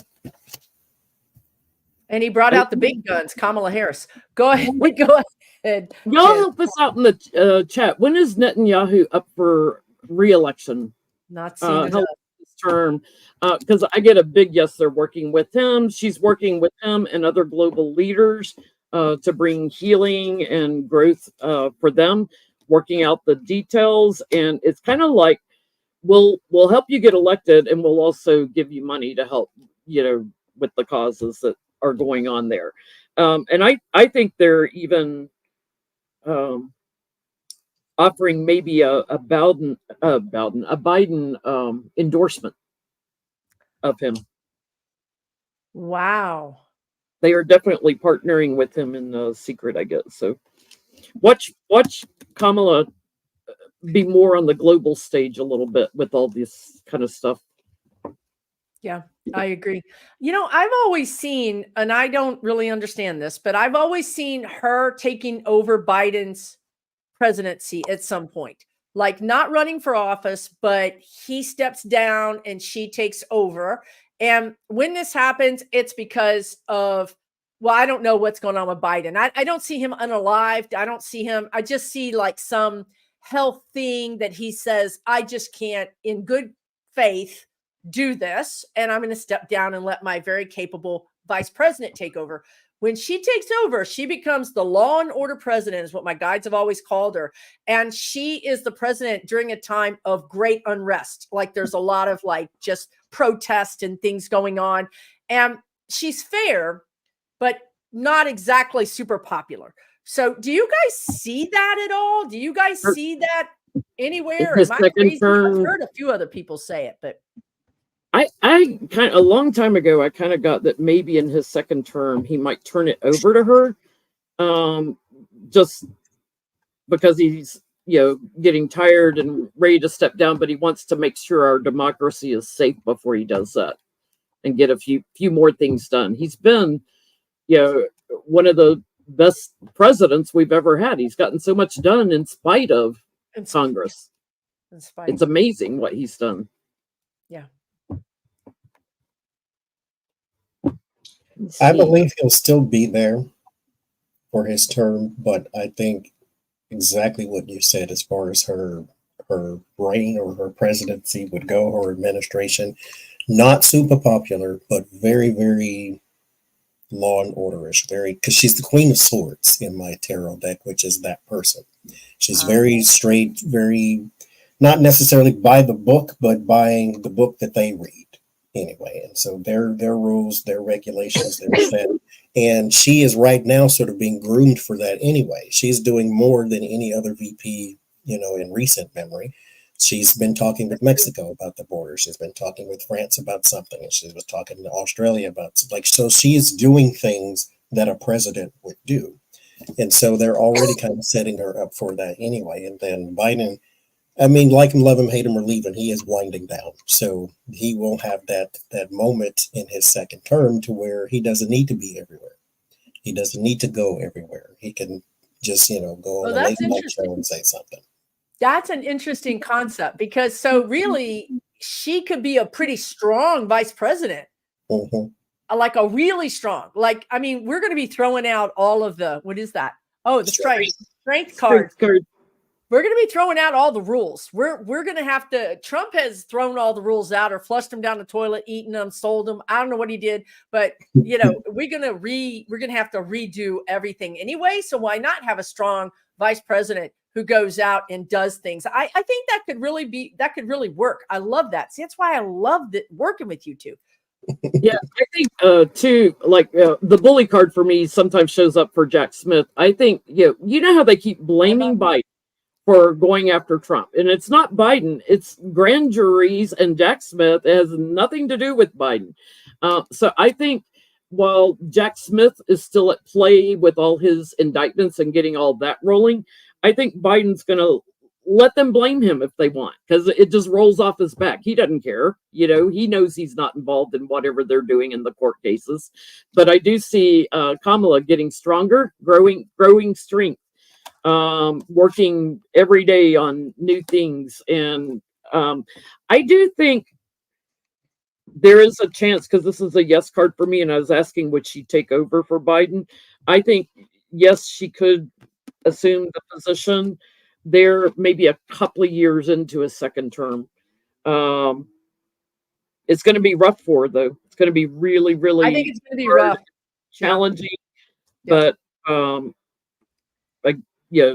And he brought out the big guns, Kamala Harris. Go ahead. Go ahead. Y'all Jen. help us out in the chat. When is Netanyahu up for re-election? Not seen it. This term, because I get a big yes. They're working with him. She's working with him and other global leaders to bring healing and growth for them. Working out the details, and it's kind of like we'll help you get elected, and we'll also give you money to help with the causes that are going on there. And I think they're even offering maybe a Biden endorsement of him. Wow. They are definitely partnering with him in secret, I guess. So watch Kamala be more on the global stage a little bit with all this kind of stuff. Yeah, I agree. I've always seen, and I don't really understand this, but I've always seen her taking over Biden's presidency at some point, like not running for office, but he steps down and she takes over. And when this happens, it's because of, well, I don't know what's going on with Biden. I don't see him unalived. I don't see him. I just see like some health thing that he says, I just can't in good faith do this. And I'm going to step down and let my very capable vice president take over. When she takes over, she becomes the law and order president, is what my guides have always called her. And she is the president during a time of great unrest. Like there's a lot of like just protest and things going on. And she's fair, but not exactly super popular. So do you guys see that at all? Do you guys see that anywhere? Am I crazy? I've heard a few other people say it, but I kind of a long time ago, I kind of got that maybe in his second term, he might turn it over to her, just because he's, getting tired and ready to step down, but he wants to make sure our democracy is safe before he does that and get a few more things done. He's been, one of the best presidents we've ever had. He's gotten so much done in spite of Congress. It's amazing what he's done. Yeah. I believe he'll still be there for his term, but I think exactly what you said as far as her reign or her presidency would go, her administration, not super popular, but very, very law and orderish, because she's the Queen of Swords in my tarot deck, which is that person. She's very straight, very not necessarily by the book, but buying the book that they read. Anyway, and so their rules, their regulations, their set, and she is right now sort of being groomed for that anyway. She's doing more than any other VP, in recent memory. She's been talking with Mexico about the border. She's been talking with France about something, and she was talking to Australia about so she is doing things that a president would do, and so they're already kind of setting her up for that anyway. And then Biden, I mean, like him, love him, hate him, or leave him, he is winding down. So he will have that moment in his second term to where he doesn't need to be everywhere. He doesn't need to go everywhere. He can just, go on a late night show and say something. That's an interesting concept because so really she could be a pretty strong vice president. Mm-hmm. Like a really strong, we're going to be throwing out all of the, what is that? Oh, the strength card. We're going to be throwing out all the rules. We're going to have to, Trump has thrown all the rules out or flushed them down the toilet, eaten them, sold them. I don't know what he did, but we're going to have to redo everything anyway. So why not have a strong vice president who goes out and does things? I think that could really work. I love that. See, that's why I love working with you two. Yeah, I think too, the bully card for me sometimes shows up for Jack Smith. I think, you know how they keep blaming Biden for going after Trump. And it's not Biden, it's grand juries and Jack Smith. It has nothing to do with Biden. So I think while Jack Smith is still at play with all his indictments and getting all that rolling, I think Biden's going to let them blame him if they want, because it just rolls off his back. He doesn't care. He knows he's not involved in whatever they're doing in the court cases. But I do see Kamala getting stronger, growing strength. Working every day on new things, and I do think there is a chance, because this is a yes card for me, and I was asking would she take over for Biden. I think yes, she could assume the position there maybe a couple of years into a second term. It's going to be rough for her, though. It's going to be really, really I think it's going to be hard, rough. challenging. Yeah. But like,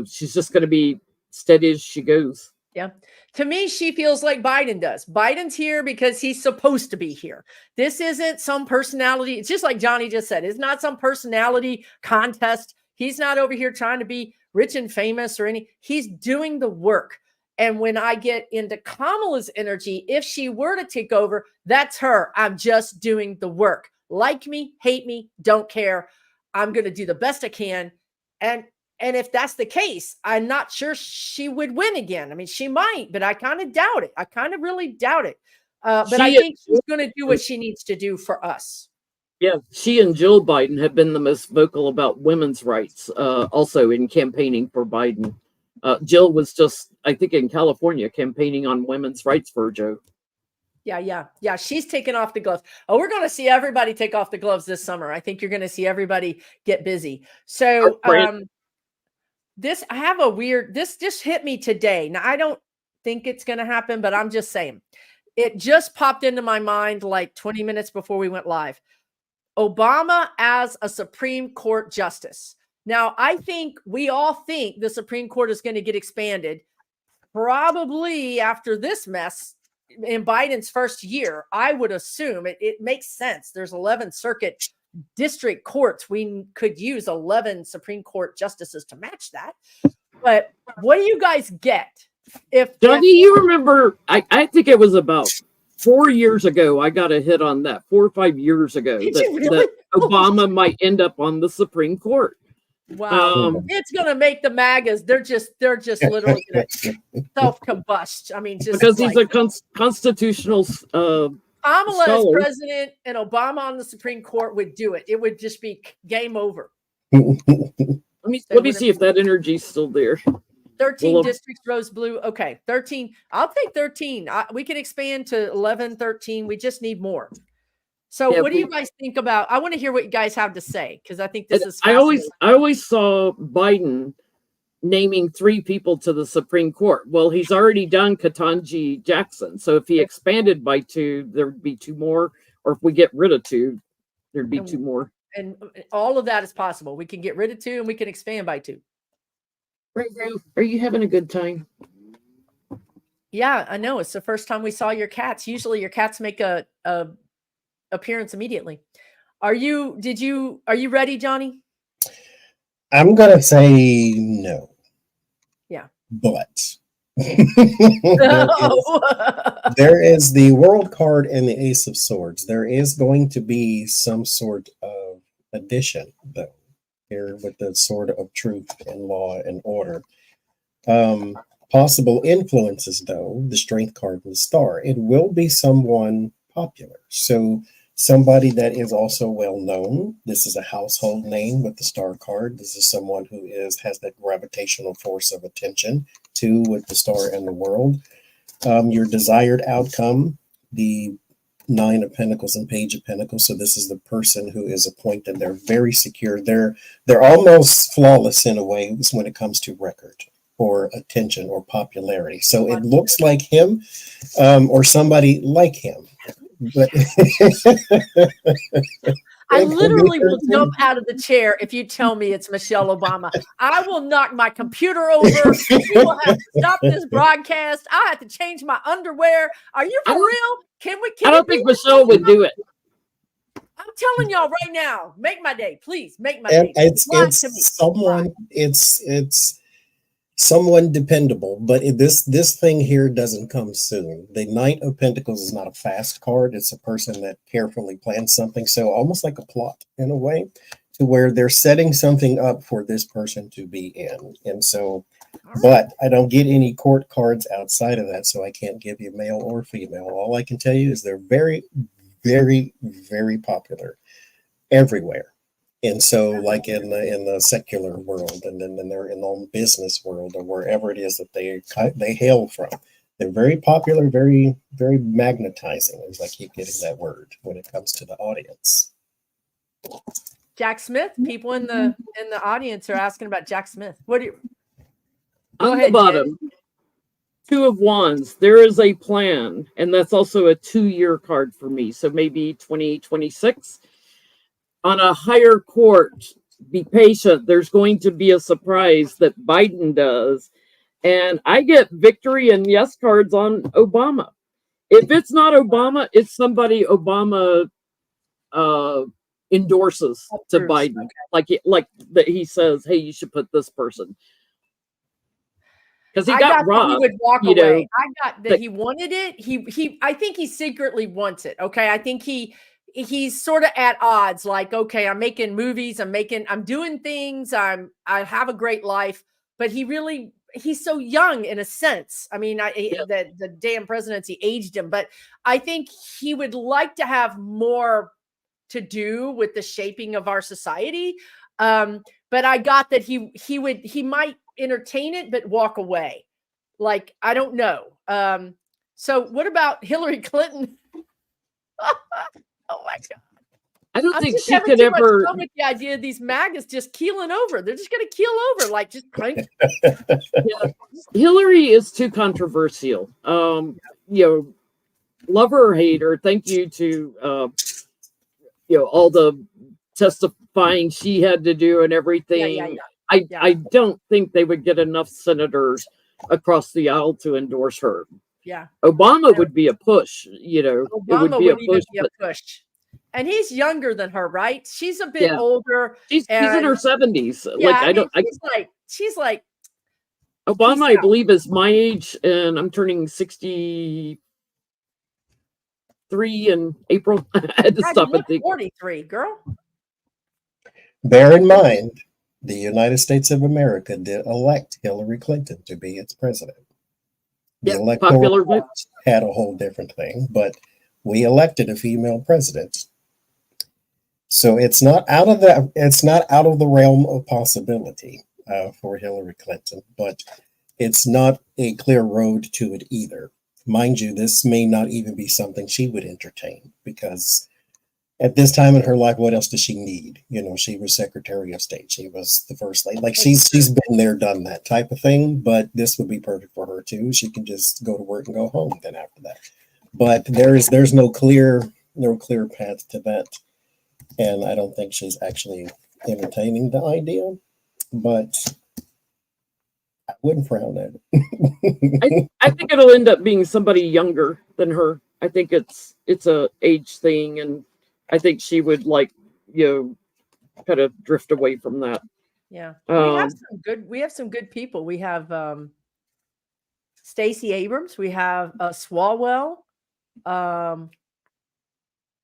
she's just going to be steady as she goes. Yeah. To me, she feels like Biden does. Biden's here because he's supposed to be here. This isn't some personality. It's just like Johnie just said. It's not some personality contest. He's not over here trying to be rich and famous or any. He's doing the work. And when I get into Kamala's energy, if she were to take over, that's her. I'm just doing the work. Like me, hate me, don't care. I'm going to do the best I can. And if that's the case, I'm not sure she would win again. I mean, she might, but I kind of doubt it. I kind of really doubt it. But I think she's going to do what she needs to do for us. Yeah, she and Jill Biden have been the most vocal about women's rights, also in campaigning for Biden. Jill was just, I think, in California campaigning on women's rights for Joe. Yeah. She's taking off the gloves. Oh, we're going to see everybody take off the gloves this summer. I think you're going to see everybody get busy. So, this just hit me today. Now, I don't think it's going to happen, but I'm just saying it just popped into my mind like 20 minutes before we went live. Obama as a Supreme Court justice. Now, I think we all think the Supreme Court is going to get expanded probably after this mess in Biden's first year. I would assume it makes sense. There's 11 circuit district courts. We could use 11 Supreme Court justices to match that. But what do you guys get? Johnny, you remember, I think it was about 4 years ago, I got a hit on that 4 or 5 years ago that Obama might end up on the Supreme Court. Wow. It's going to make the MAGAs. They're just literally going to self-combust. I mean, just because he's a constitutional Kamala as president and Obama on the Supreme Court would do it. It would just be game over. Let me see if that energy's still there. 13 districts rose blue. Okay, 13. I'll take 13. We can expand to 11, 13. We just need more. So what do you guys think about? I want to hear what you guys have to say, because I think this is fascinating. I always saw Biden naming 3 people to the Supreme Court. Well, he's already done Ketanji Jackson. So if he expanded by 2, there would be 2 more. Or if we get rid of 2, there'd be 2 more. And all of that is possible. We can get rid of 2 and we can expand by 2. Are you having a good time? Yeah, I know. It's the first time we saw your cats. Usually your cats make a appearance immediately. Are you ready, Johnie? I'm going to say no. Yeah. But there is the World card and the Ace of Swords. There is going to be some sort of addition, though, here with the Sword of Truth and Law and Order. Possible influences, though, the Strength card and the Star. It will be someone popular. So somebody that is also well known. This is a household name with the Star card. This is someone who has that gravitational force of attention too, with the Star and the World. Your desired outcome, the 9 of Pentacles and Page of Pentacles. So this is the person who is appointed. They're very secure. They're almost flawless in a way when it comes to record or attention or popularity. So it looks like him, or somebody like him. But I literally will jump out of the chair if you tell me it's Michelle Obama. I will knock my computer over. We will have to stop this broadcast. I have to change my underwear. Are you for real? I don't think Michelle would do it. I'm telling y'all right now, make my day, please. Make my day. It's someone dependable, but this thing here doesn't come soon. The Knight of Pentacles is not a fast card. It's a person that carefully plans something. So almost like a plot in a way, to where they're setting something up for this person to be in. And so, but I don't get any court cards outside of that, so I can't give you male or female. All I can tell you is they're very, very, very popular everywhere. And so, like in the secular world, and then they're in the business world, or wherever it is that they hail from, They're very popular, very, very magnetizing, as I keep getting that word when it comes to the audience. Jack Smith. People in the audience are asking about Jack Smith. What do you? On the bottom, Jen. 2 of Wands. There is a plan, and that's also a 2-year card for me. So maybe 2026. On a higher court, be patient. There's going to be a surprise that Biden does. And I get victory and yes cards on Obama. If it's not Obama, it's somebody Obama endorses to Biden. Okay. Like that he says, hey, you should put this person. Because he got robbed. He would walk away. Know, I got that he wanted it. He I think he secretly wants it. Okay. I think he's sort of at odds. Like, okay, I'm making movies, I'm doing things, I have a great life, but he's so young in a sense. I mean, the damn presidency aged him, but I think he would like to have more to do with the shaping of our society. But I got that he might entertain it, but walk away. Like, I don't know. So what about Hillary Clinton? Oh my God. I don't think she could ever with the idea of these MAGAs just keeling over. They're just going to keel over, like just crank. Yeah. Hillary is too controversial. You know, love her or hate her. Thank you to all the testifying she had to do and everything. I don't think they would get enough senators across the aisle to endorse her. Yeah. Obama would be a push, Obama would be a push. And he's younger than her, right? She's a bit older. She's in her 70s. Yeah, she's like Obama, I believe, is my age, and I'm turning 63 in April. I had to stop and think. 43, girl. Bear in mind, the United States of America did elect Hillary Clinton to be its president. The electoral vote had a whole different thing, but we elected a female president. So it's not out of the realm of possibility for Hillary Clinton, but it's not a clear road to it either. Mind you, this may not even be something she would entertain, because at this time in her life, what else does she need? She was Secretary of State. She was the First Lady. Like, she's been there, done that type of thing, but this would be perfect for her too. She can just go to work and go home then after that. But there's no clear path to that. And I don't think she's actually entertaining the idea, but I wouldn't frown at it. I think it'll end up being somebody younger than her. I think it's a age thing, and I think she would kind of drift away from that. Yeah. We have some good people. We have Stacey Abrams, we have Swalwell,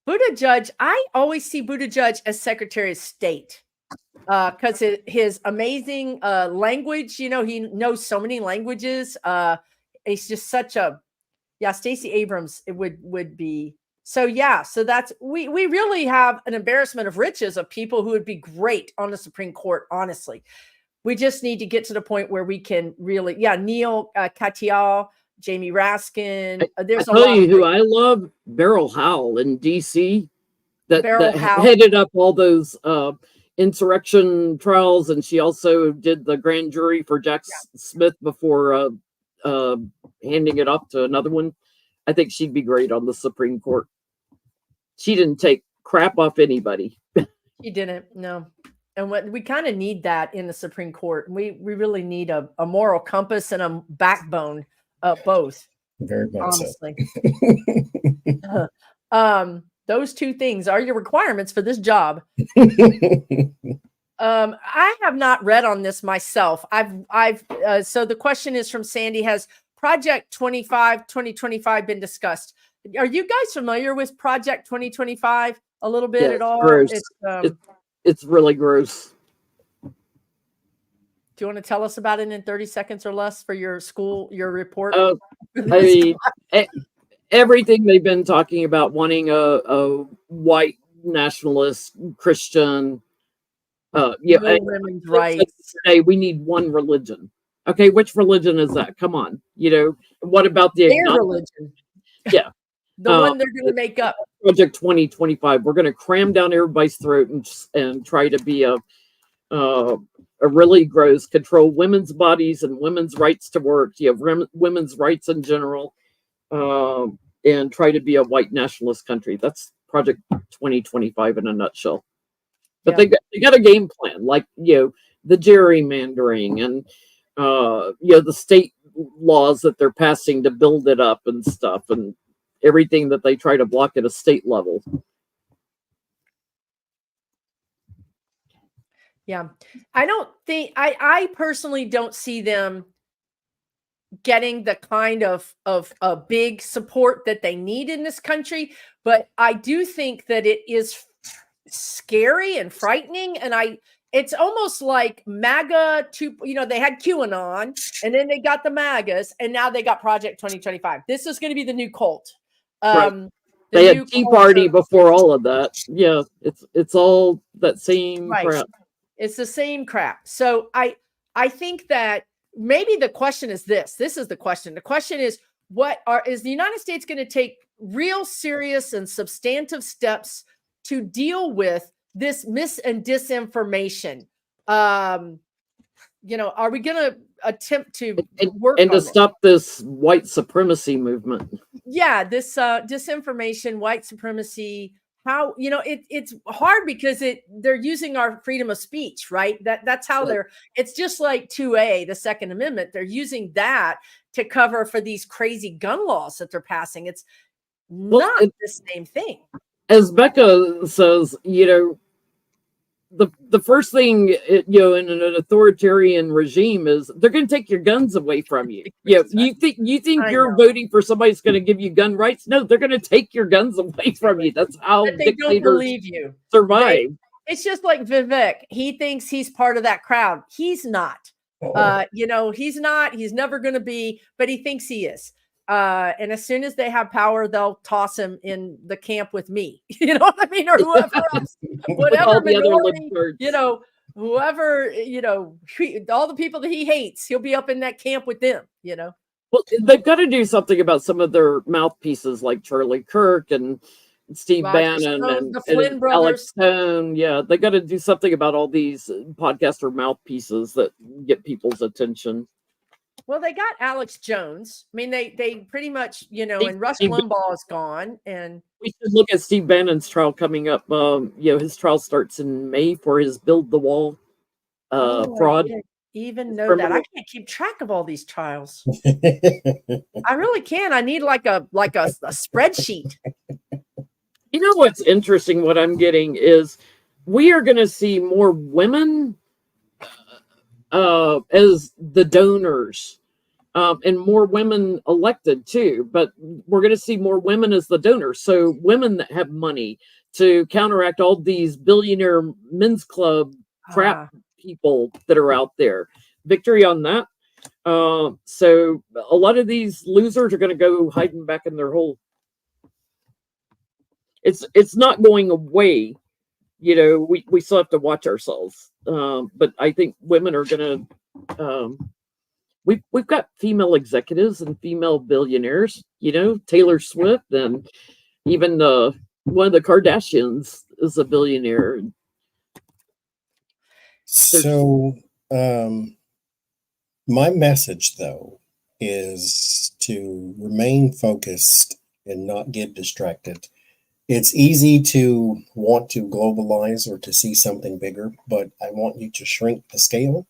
Buttigieg. I always see Buttigieg as Secretary of State because his amazing language. He knows so many languages. It's just such a Stacey Abrams. It would be so. Yeah, so that's we really have an embarrassment of riches of people who would be great on the Supreme Court. Honestly, we just need to get to the point where we can really. Yeah, Neil Katyal. Jamie Raskin. There's a lot. Who I love, Beryl Howell in D.C. that headed up all those insurrection trials, and she also did the grand jury for Jack Smith before handing it off to another one. I think she'd be great on the Supreme Court. She didn't take crap off anybody. She didn't, no. And what we kind of need that in the Supreme Court. We really need a moral compass and a backbone. Both. Very much honestly. So. Those two things are your requirements for this job. I have not read on this myself. So the question is from Sandy: has Project 2025 been discussed? Are you guys familiar with Project 2025 a little bit at all? Gross. It's really gross. Do you want to tell us about it in 30 seconds or less for your report? Everything they've been talking about, wanting a white nationalist Christian, women's rights. Say we need one religion. Okay, which religion is that? Come on. What about the Their religion. Yeah. The one they're going to make up. Project 2025. We're going to cram down everybody's throat and try to be a really gross, control women's bodies and women's rights to work. Women's rights in general, and try to be a white nationalist country. That's Project 2025 in a nutshell. But they got a game plan, like the gerrymandering and the state laws that they're passing to build it up and stuff, and everything that they try to block at a state level. Yeah. I personally don't see them getting the kind of a big support that they need in this country, but I do think that it is scary and frightening, and it's almost like MAGA they had QAnon, and then they got the MAGAs, and now they got Project 2025. This is going to be the new cult. Right. They had Tea Party before all of that. Yeah, it's all that same crap. It's the same crap. So I think that maybe the question is this. This is the question. The question is, is the United States going to take real serious and substantive steps to deal with this mis and disinformation? Are we going to attempt to work and to on stop this white supremacy movement? Yeah, this disinformation, white supremacy. How it's hard because they're using our freedom of speech, right? That's how it's just like 2A, the Second Amendment. They're using that to cover for these crazy gun laws that they're passing. It's not the same thing. As Becca says, the first thing in an authoritarian regime is they're going to take your guns away from you. You think you're voting for somebody who's going to give you gun rights? No, they're going to take your guns away from you. That's how they don't believe you survive. It's just like Vivek. He thinks he's part of that crowd. He's not. He's not. He's never going to be, but he thinks he is. And as soon as they have power, they'll toss him in the camp with me. You know what I mean? Or whoever else, whatever minority, whoever, all the people that he hates, he'll be up in that camp with them, Well, they've got to do something about some of their mouthpieces like Charlie Kirk and Steve Bannon and the Flynn brothers. Alex Stone. Yeah, they got to do something about all these podcaster mouthpieces that get people's attention. Well, they got Alex Jones. I mean, they pretty much, and Rush Limbaugh is gone. And we should look at Steve Bannon's trial coming up. His trial starts in May for his Build the Wall fraud. I didn't even know that. I can't keep track of all these trials. I really can. I need like a spreadsheet. You know what's interesting? What I'm getting is we are going to see more women as the donors, and more women elected too, but we're going to see more women as the donors. So women that have money to counteract all these billionaire men's club crap people that are out there. Victory on that. So a lot of these losers are going to go hiding back in their hole. It's not going away. We still have to watch ourselves. But I think women are going to, we've got female executives and female billionaires, Taylor Swift, and even one of the Kardashians is a billionaire. So my message, though, is to remain focused and not get distracted. It's easy to want to globalize or to see something bigger, but I want you to shrink the scale.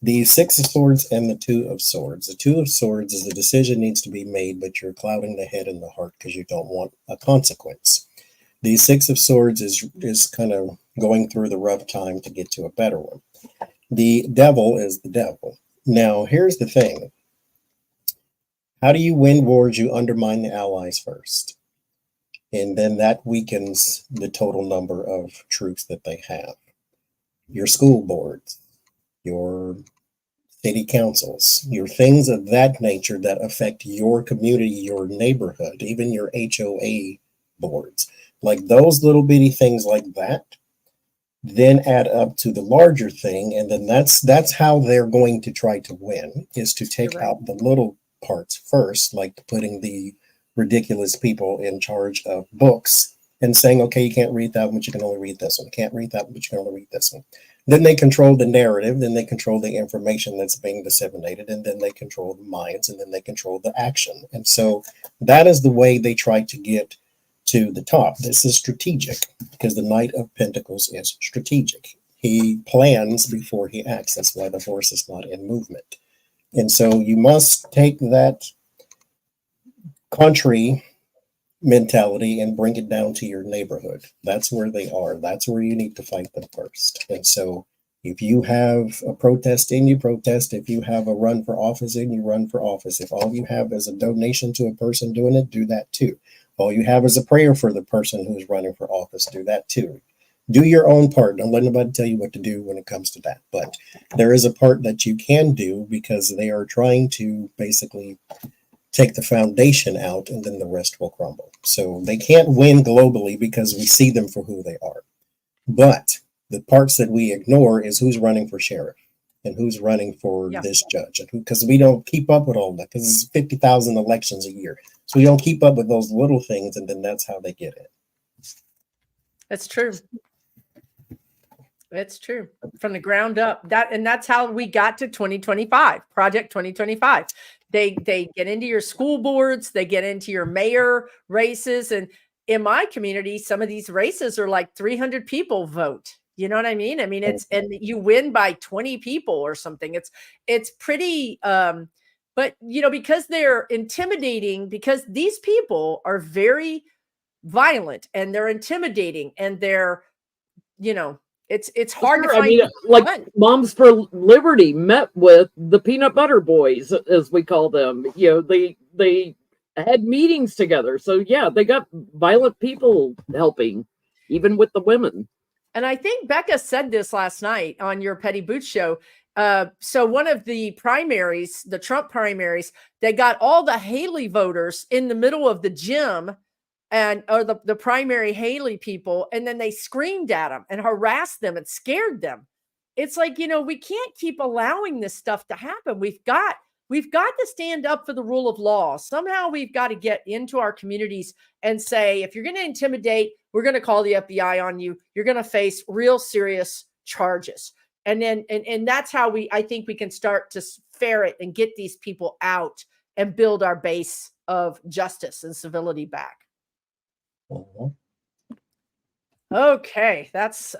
The Six of Swords and the Two of Swords. The Two of Swords is the decision needs to be made, but you're clouding the head and the heart because you don't want a consequence. The Six of Swords is kind of going through the rough time to get to a better one. The Devil is the devil. Now, here's the thing. How do you win wars? You undermine the allies first. And then that weakens the total number of troops that they have. Your school boards, your city councils, your things of that nature that affect your community, your neighborhood, even your HOA boards. Like those little bitty things like that then add up to the larger thing, and then that's how they're going to try to win, is to take You're right. out the little parts first, like putting the ridiculous people in charge of books and saying, okay, you can't read that one, but you can only read this one. You can't read that one, but you can only read this one. Then they control the narrative, then they control the information that's being disseminated, and then they control the minds, and then they control the action. And so that is the way they try to get to the top. This is strategic, because the Knight of Pentacles is strategic. He plans before he acts. That's why the horse is not in movement. And so you must take that country mentality and bring it down to your neighborhood. That's where they are. That's where you need to fight them first. And so if you have a protest in, you protest. If you have a run for office in, you run for office. If all you have is a donation to a person doing it, do that too. All you have is a prayer for the person who's running for office, do that too. Do your own part. Don't let nobody tell you what to do when it comes to that. But there is a part that you can do, because they are trying to basically take the foundation out, and then the rest will crumble. So they can't win globally because we see them for who they are. But the parts that we ignore is who's running for sheriff and who's running for this judge, and because we don't keep up with all that, because it's 50,000 elections a year. So we don't keep up with those little things, and then that's how they get it. That's true. It's true. From the ground up. That's how we got to 2025, Project 2025. They get into your school boards, they get into your mayor races. And in my community, some of these races are like 300 people vote. You know what I mean? I mean, and you win by 20 people or something. It's pretty, but because they're intimidating, because these people are very violent and they're intimidating, and they're, it's hard to find. I mean, like Moms for Liberty met with the Peanut Butter Boys, as we call them. They had meetings together. So yeah, they got violent people helping, even with the women. And I think Becca said this last night on your Petty Boots show. So one of the primaries, the Trump primaries, they got all the Haley voters in the middle of the gym, or the primary Haley people, and then they screamed at them and harassed them and scared them. It's like, we can't keep allowing this stuff to happen. We've got to stand up for the rule of law. Somehow we've got to get into our communities and say, if you're going to intimidate, we're going to call the FBI on you. You're going to face real serious charges. And then, and that's how I think we can start to ferret and get these people out and build our base of justice and civility back. Okay, that's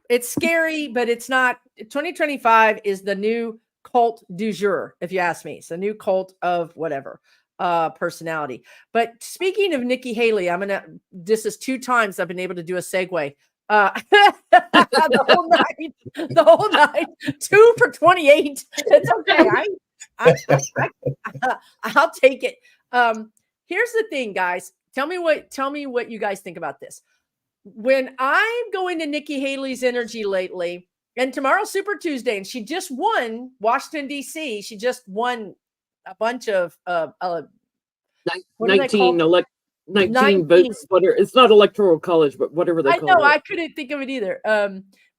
it's scary, but it's not. 2025 is the new cult du jour, if you ask me. It's a new cult of whatever personality. But speaking of Nikki Haley, this is 2 times I've been able to do a segue. The whole night, 2 for 28. It's okay. I'll take it. Here's the thing, guys. Tell me what you guys think about this. When I'm going to Nikki Haley's energy lately, and tomorrow's Super Tuesday, and she just won Washington, D.C. She just won a bunch of 19 votes. Whatever. It's not electoral college, but whatever they call it. I know. I couldn't think of it either.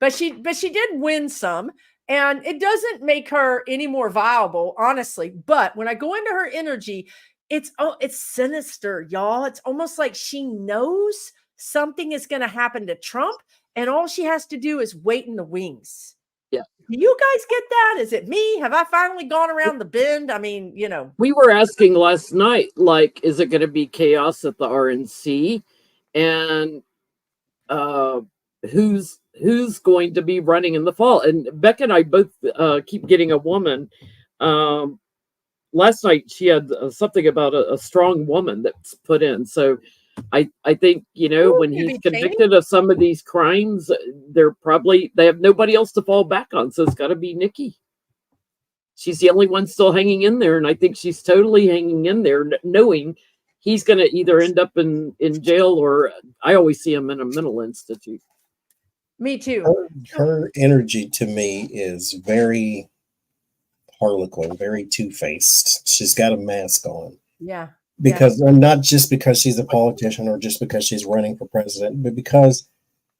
But she did win some, and it doesn't make her any more viable, honestly. But when I go into her energy, it's sinister, y'all. It's almost like she knows something is going to happen to Trump, and all she has to do is wait in the wings. Yeah. Do you guys get that? Is it me? Have I finally gone around the bend? I mean, we were asking last night, like, is it going to be chaos at the RNC, and who's going to be running in the fall? And Becca and I both keep getting a woman. Last night she had something about a strong woman that's put in. So I think, when he's convicted of some of these crimes, they have nobody else to fall back on. So it's got to be Nikki. She's the only one still hanging in there. And I think she's totally hanging in there, knowing he's going to either end up in jail, or I always see him in a mental institute. Me too. Her energy to me is very Harlequin, very two-faced. She's got a mask on. Yeah. Because not just because she's a politician or just because she's running for president, but because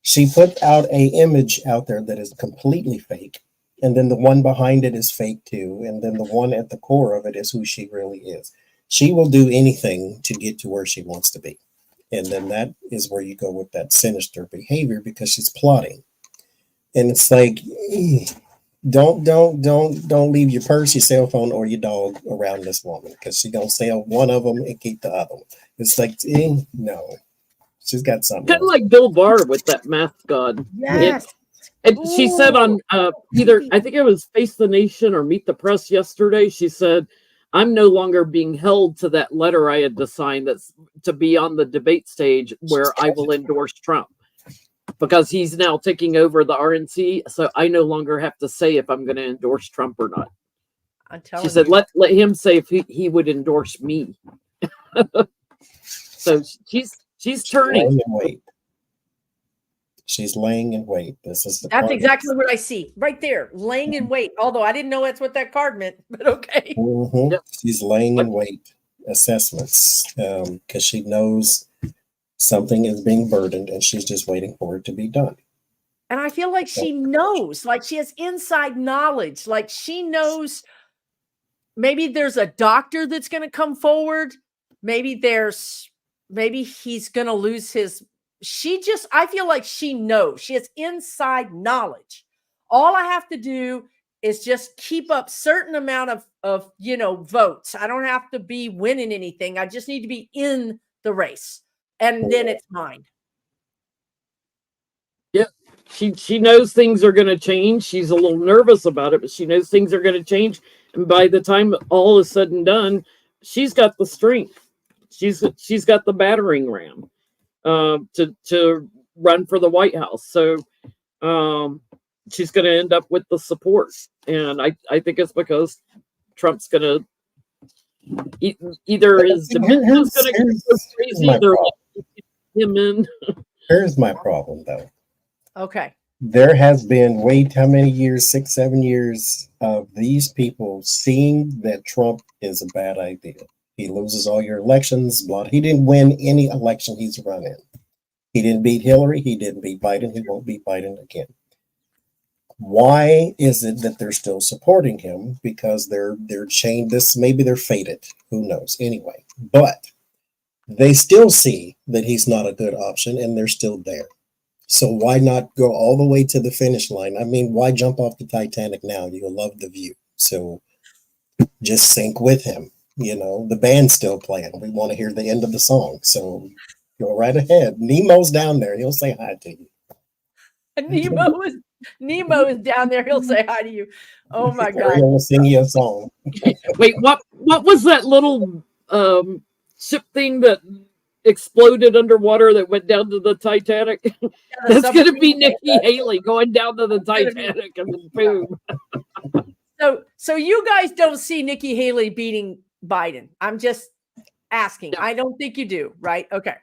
She put out a image out there that is completely fake. And then the one behind it is fake too. And then the one at the core of it is who she really is. She will do anything to get to where she wants to be. And then that is where you go with that sinister behavior because she's plotting. And it's like, don't leave your purse, your cell phone, or your dog around this woman because she's gonna sell one of them and keep the other one. It's like, no, she's got something. Kind of like Bill Barr with that math god. Yes. And she said on either, I think it was Face the Nation or Meet the Press yesterday, she said, I'm no longer being held to that letter I had to sign that's to be on the debate stage where I will endorse Trump because he's now taking over the RNC. So I no longer have to say if I'm going to endorse Trump or not. I'm telling She said, you. let him say if he would endorse me. So she's turning. She's laying in wait. This is the That's exactly what I see right there, laying in wait. Although I didn't know that's what that card meant, but okay. Mm-hmm. Yep. She's laying in wait assessments because she knows something is being burdened and she's just waiting for it to be done. And I feel like she knows, like she has inside knowledge, like she knows maybe there's a doctor that's going to come forward. Maybe he's going to lose his. I feel like she knows. She has inside knowledge. All I have to do is just keep up certain amount of votes. I don't have to be winning anything. I just need to be in the race. And then it's mine. Yeah. She knows things are going to change. She's a little nervous about it, but she knows things are going to change. And by the time all is said and done, she's got the strength. She's got the battering ram. To run for the White House. So she's going to end up with the support. And I think it's because Trump's going to either his dementia is going to go crazy, either him in. Here's my problem, though. Okay. There has been how many years, 6, 7 years of these people seeing that Trump is a bad idea. He loses all your elections. He didn't win any election he's run in. He didn't beat Hillary. He didn't beat Biden. He won't beat Biden again. Why is it that they're still supporting him? Because they're chained. Maybe they're fated. Who knows? Anyway, but they still see that he's not a good option, and they're still there. So why not go all the way to the finish line? I mean, why jump off the Titanic now? You'll love the view. So just sink with him. The band's still playing. We want to hear the end of the song. So go right ahead. Nemo's down there. He'll say hi to you. Nemo is down there. He'll say hi to you. Oh my God. He'll sing you a song. Wait, what was that little ship thing that exploded underwater that went down to the Titanic? Yeah, that's going to be Nikki Haley going down to the Titanic and then boom. So you guys don't see Nikki Haley beating Biden. I'm just asking. No. I don't think you do, right? Okay.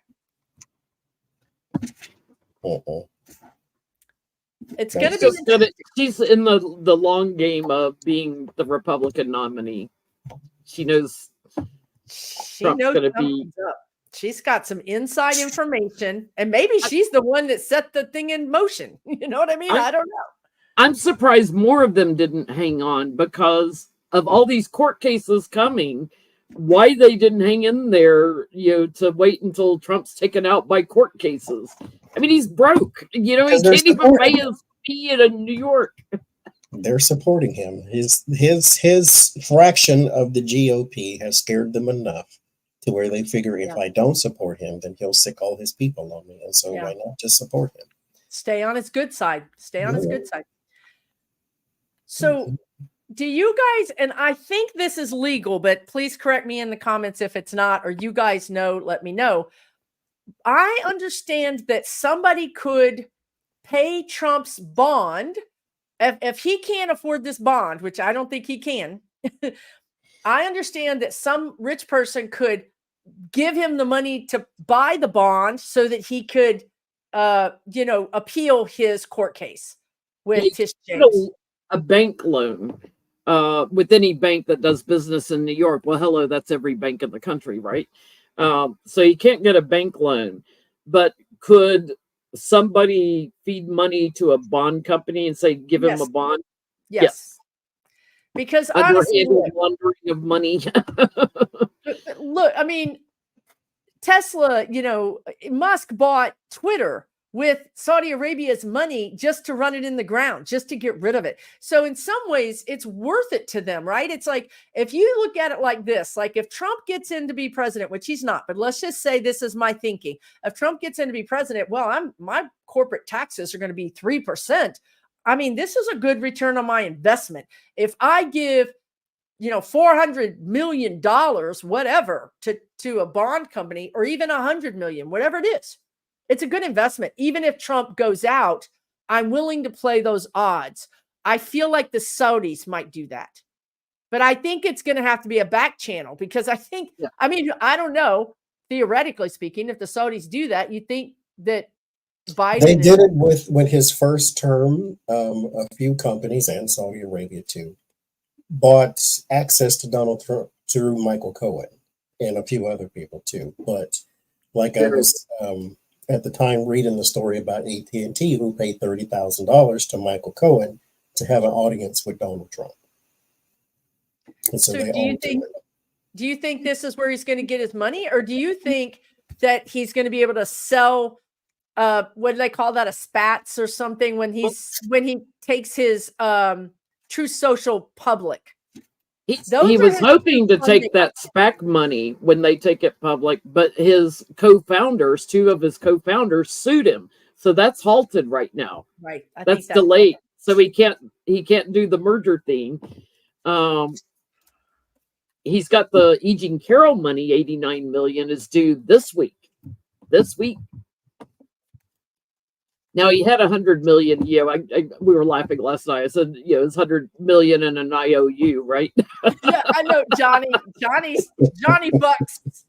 It's going to be. She's in the long game of being the Republican nominee. She knows Trump's going to be. She's got some inside information, and maybe she's the one that set the thing in motion. You know what I mean? I don't know. I'm surprised more of them didn't hang on because of all these court cases coming. Why they didn't hang in there, to wait until Trump's taken out by court cases. I mean, he's broke. He can't even pay his fee in New York. They're supporting him. His fraction of the GOP has scared them enough to where they figure if I don't support him, then he'll sick all his people on me. And so why not just support him? Stay on his good side. His good side. So do you guys, and I think this is legal, but please correct me in the comments if it's not, or you guys know, let me know. I understand that somebody could pay Trump's bond if he can't afford this bond, which I don't think he can. I understand that some rich person could give him the money to buy the bond so that he could, appeal his court case with Tish James. A bank loan with any bank that does business in New York. Well, hello, that's every bank in the country, right? So you can't get a bank loan, but could somebody feed money to a bond company and say, give him a Yes. bond? Yes. Because honestly, Underhanded laundering of money. look, I mean, Tesla, Musk bought Twitter with Saudi Arabia's money just to run it in the ground, just to get rid of it. So in some ways, it's worth it to them, right? It's like, if you look at it like this, like if Trump gets in to be president, which he's not, but let's just say this is my thinking. If Trump gets in to be president, well, my corporate taxes are going to be 3%. I mean, this is a good return on my investment. If I give $400 million, whatever, to a bond company, or even 100 million, whatever it is, it's a good investment. Even if Trump goes out, I'm willing to play those odds. I feel like the Saudis might do that, but I think it's going to have to be a back channel, because I think, I mean, I don't know, theoretically speaking, if the Saudis do that, you think that Biden... They did it with his first term. A few companies, and Saudi Arabia too, bought access to Donald Trump through Michael Cohen and a few other people too. But like I was at the time reading the story about AT&T, who paid $30,000 to Michael Cohen to have an audience with Donald Trump. And so do you think this is where he's going to get his money, or do you think that he's going to be able to sell what do they call that, a spats or something, when he takes his True Social public? He was hoping to take that SPAC money when they take it public, but his co-founders, two of his co-founders, sued him, so that's halted right now. Right, that's delayed, so he can't do the merger thing. He's got the E. Jean Carroll money, $89 million, is due this week. Now he had 100 million. We were laughing last night. I said, it's 100 million in an IOU, right? Yeah, I know, Johnny Bucks.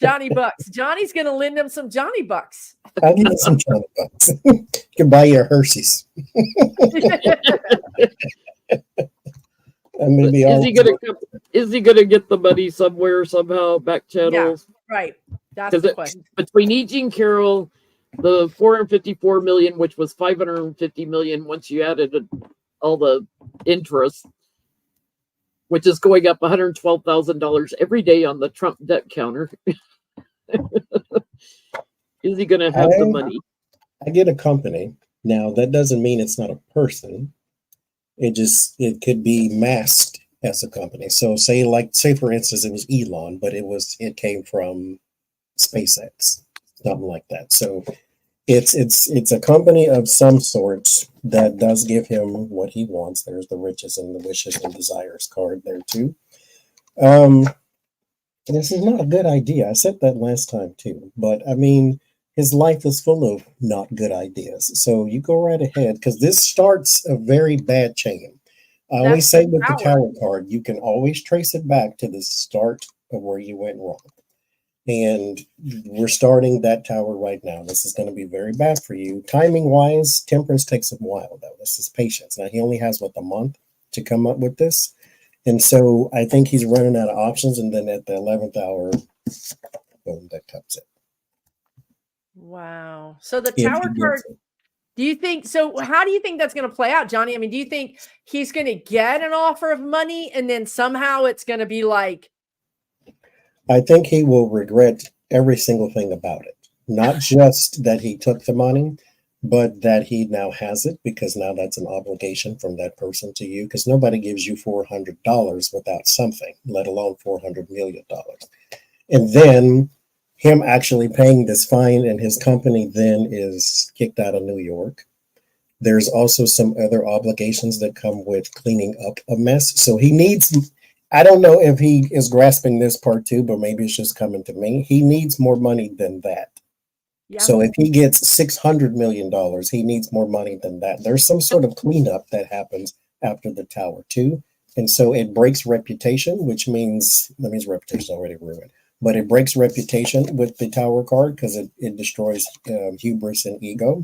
Johnny Bucks. Johnny's gonna lend him some Johnny Bucks. I'll give you some Johnny Bucks. You can buy your Hershey's. Is he gonna get the money somewhere, somehow, back channels? Yeah, right. That's the question. Between E. Jean Carroll, the 454 million, which was 550 million once you added all the interest, which is going up $112,000 every day on the Trump debt counter. Is he going to have the money? I get a company. Now, that doesn't mean it's not a person. It could be masked as a company. So say for instance, it was Elon, but it came from SpaceX, something like that. So it's a company of some sort that does give him what he wants. There's the riches and the wishes and desires card there too. This is not a good idea. I said that last time too, but I mean, his life is full of not good ideas. So you go right ahead, because this starts a very bad chain. I always say with the Tower card, you can always trace it back to the start of where you went wrong. And we're starting that tower right now. This is going to be very bad for you. Timing wise, Temperance takes a while though. This is patience. Now he only has a month to come up with this. And so I think he's running out of options. And then at the 11th hour, boom, that comes it. Wow. So the Tower card, do you think, so how do you think that's going to play out, Johnny? I mean, do you think he's going to get an offer of money and then somehow it's going to be like, I think he will regret every single thing about it. Not just that he took the money, but that he now has it, because now that's an obligation from that person to you, because nobody gives you $400 without something, let alone $400 million. And then him actually paying this fine, and his company then is kicked out of New York. There's also some other obligations that come with cleaning up a mess. So he needs... I don't know if he is grasping this part too, but maybe it's just coming to me. He needs more money than that. Yeah. So if he gets $600 million, he needs more money than that. There's some sort of cleanup that happens after the tower too. And so it breaks reputation, which means, that means reputation already ruined, but it breaks reputation with the tower card, because it destroys hubris and ego.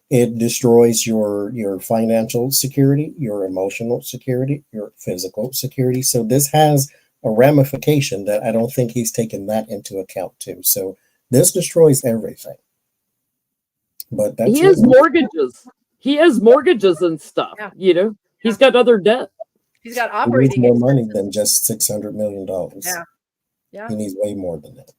It destroys your financial security, your emotional security, your physical security. So this has a ramification that I don't think he's taken that into account too. So This destroys everything. But that's He has mortgages. He has mortgages and stuff. Yeah. You know, he's got other debt. He's got he needs operating more money expenses. than just $600 million. Yeah. Yeah. He needs way more than that.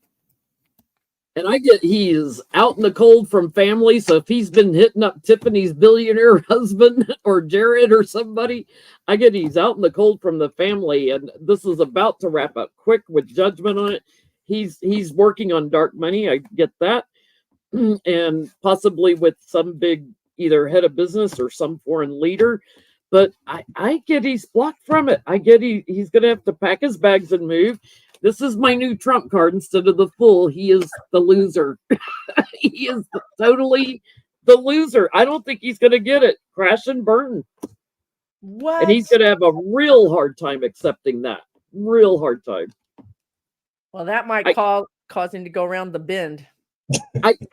And I get he's out in the cold from family. So if he's been hitting up Tiffany's billionaire husband or Jared or somebody, I get he's out in the cold from the family. And this is about to wrap up quick with judgment on it. He's working on dark money. I get that. And possibly with some big either head of business or some foreign leader. But I get he's blocked from it. I get he's going to have to pack his bags and move. This is my new Trump card instead of the fool. He is the loser. He is totally the loser. I don't think he's going to get it. Crash and burn. What? And he's going to have a real hard time accepting that. Real hard time. Well, that might cause him to go around the bend.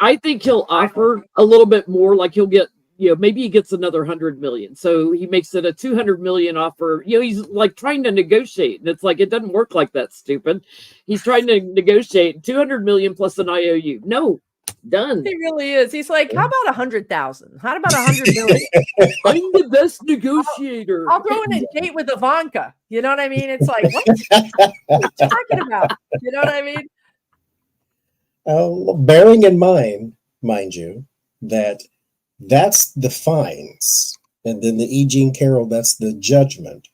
I think he'll offer a little bit more. Like he'll get, maybe he gets another 100 million. So he makes it a 200 million offer. He's like trying to negotiate. And it's like, it doesn't work like that, stupid. He's trying to negotiate 200 million plus an IOU. No, done. He really is. He's like, how about 100,000? How about 100 million? I'm the best negotiator. I'll throw in a date with Ivanka. You know what I mean? It's like, what are you talking about? You know what I mean? Bearing in mind you, that's the fines. And then the E. Jean Carroll, that's the judgment.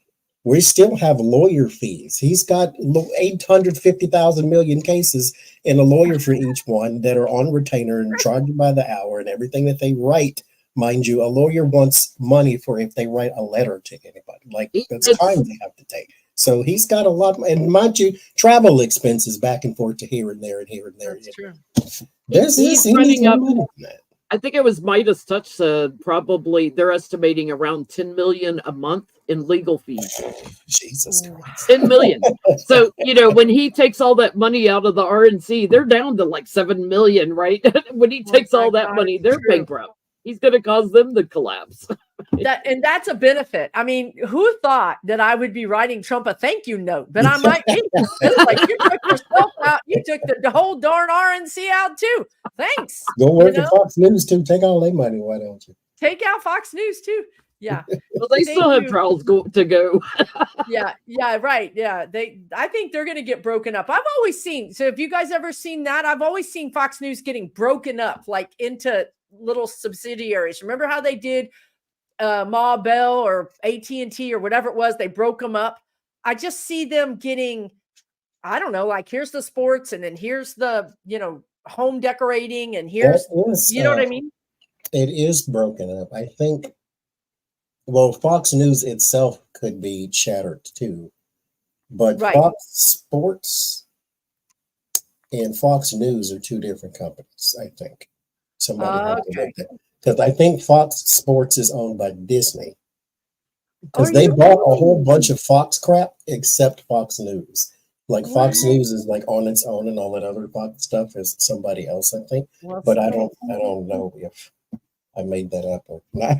We still have lawyer fees. He's got 850,000 million cases and a lawyer for each one that are on retainer and charged by the hour and everything that they write. Mind you, a lawyer wants money for if they write a letter to anybody. Like, that's time they have to take. So he's got a lot, and mind you, travel expenses back and forth to here and there and here and there. That's true. He's running up. I think it was Midas Touch said probably they're estimating around 10 million a month in legal fees. Jesus Christ. 10 million. So, when he takes all that money out of the RNC, they're down to like 7 million, right? When he takes all that money, they're bankrupt. He's going to cause them to collapse. And that's a benefit. I mean, who thought that I would be writing Trump a thank you note? But I might be. It's like, you took yourself out. You took the whole darn RNC out too. Thanks. Go work at Fox News too. Take all their money. Why don't you? Take out Fox News too. Yeah. Well, they still have trials to go. Yeah, right. Yeah. I think they're going to get broken up. I've always seen, so have you guys ever seen that? I've always seen Fox News getting broken up like into little subsidiaries. Remember how they did Ma Bell or AT&T or whatever it was? They broke them up. I just see them getting, I don't know, like here's the sports and then here's the, home decorating and here's, you know what I mean? It is broken up. I think, well, Fox News itself could be shattered too, but Fox Sports and Fox News are two different companies, I think. Somebody because I think Fox Sports is owned by Disney because they bought a whole bunch of Fox crap except Fox News. Like Fox News is like on its own, and all that other Fox stuff is somebody else, I think. But I don't know if I made that up or not.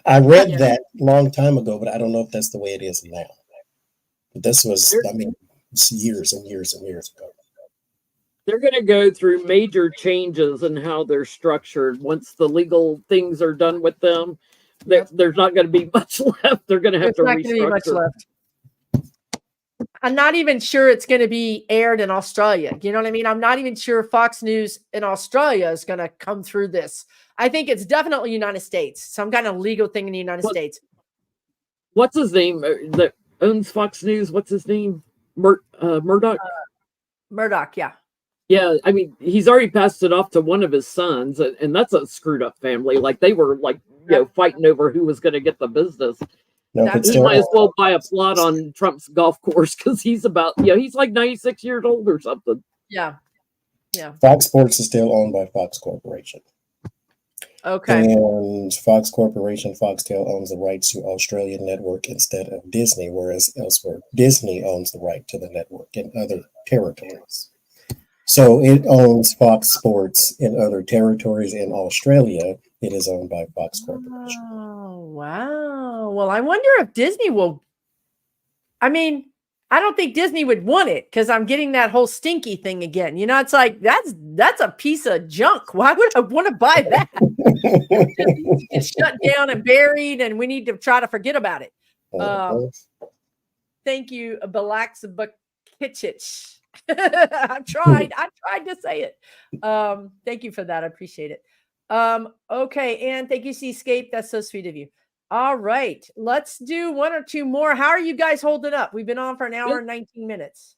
I read that a long time ago, but I don't know if that's the way it is now. But this was, it's years and years and years ago. They're going to go through major changes in how they're structured. Once the legal things are done with them, there's not going to be much left. They're going to have to restructure. There's not going to be much left. I'm not even sure it's going to be aired in Australia. You know what I mean? I'm not even sure Fox News in Australia is going to come through this. I think it's definitely United States. Some kind of legal thing in the United States. What's his name that owns Fox News? What's his name? Murdoch? Murdoch, yeah. Yeah, I mean, he's already passed it off to one of his sons, and that's a screwed up family. Like they were fighting over who was going to get the business. No, he might as well buy a plot on Trump's golf course because he's he's like 96 years old or something. Yeah. Fox Sports is still owned by Fox Corporation. Okay. And Fox Corporation, Foxtel owns the rights to Australian network instead of Disney, whereas elsewhere Disney owns the right to the network in other territories. So it owns Fox Sports in other territories. In Australia, it is owned by Fox Corporation. Oh, wow. Well, I wonder if Disney will. I mean, I don't think Disney would want it because I'm getting that whole stinky thing again. You know, it's like that's a piece of junk. Why would I want to buy that? It needs to get shut down and buried, and we need to try to forget about it. Thank you, Balax Bakitchich. I tried to say it. Thank you for that. I appreciate it. Okay, and thank you, Seascape. That's so sweet of you. All right, let's do one or two more. How are you guys holding up? We've been on for an hour and 19 minutes.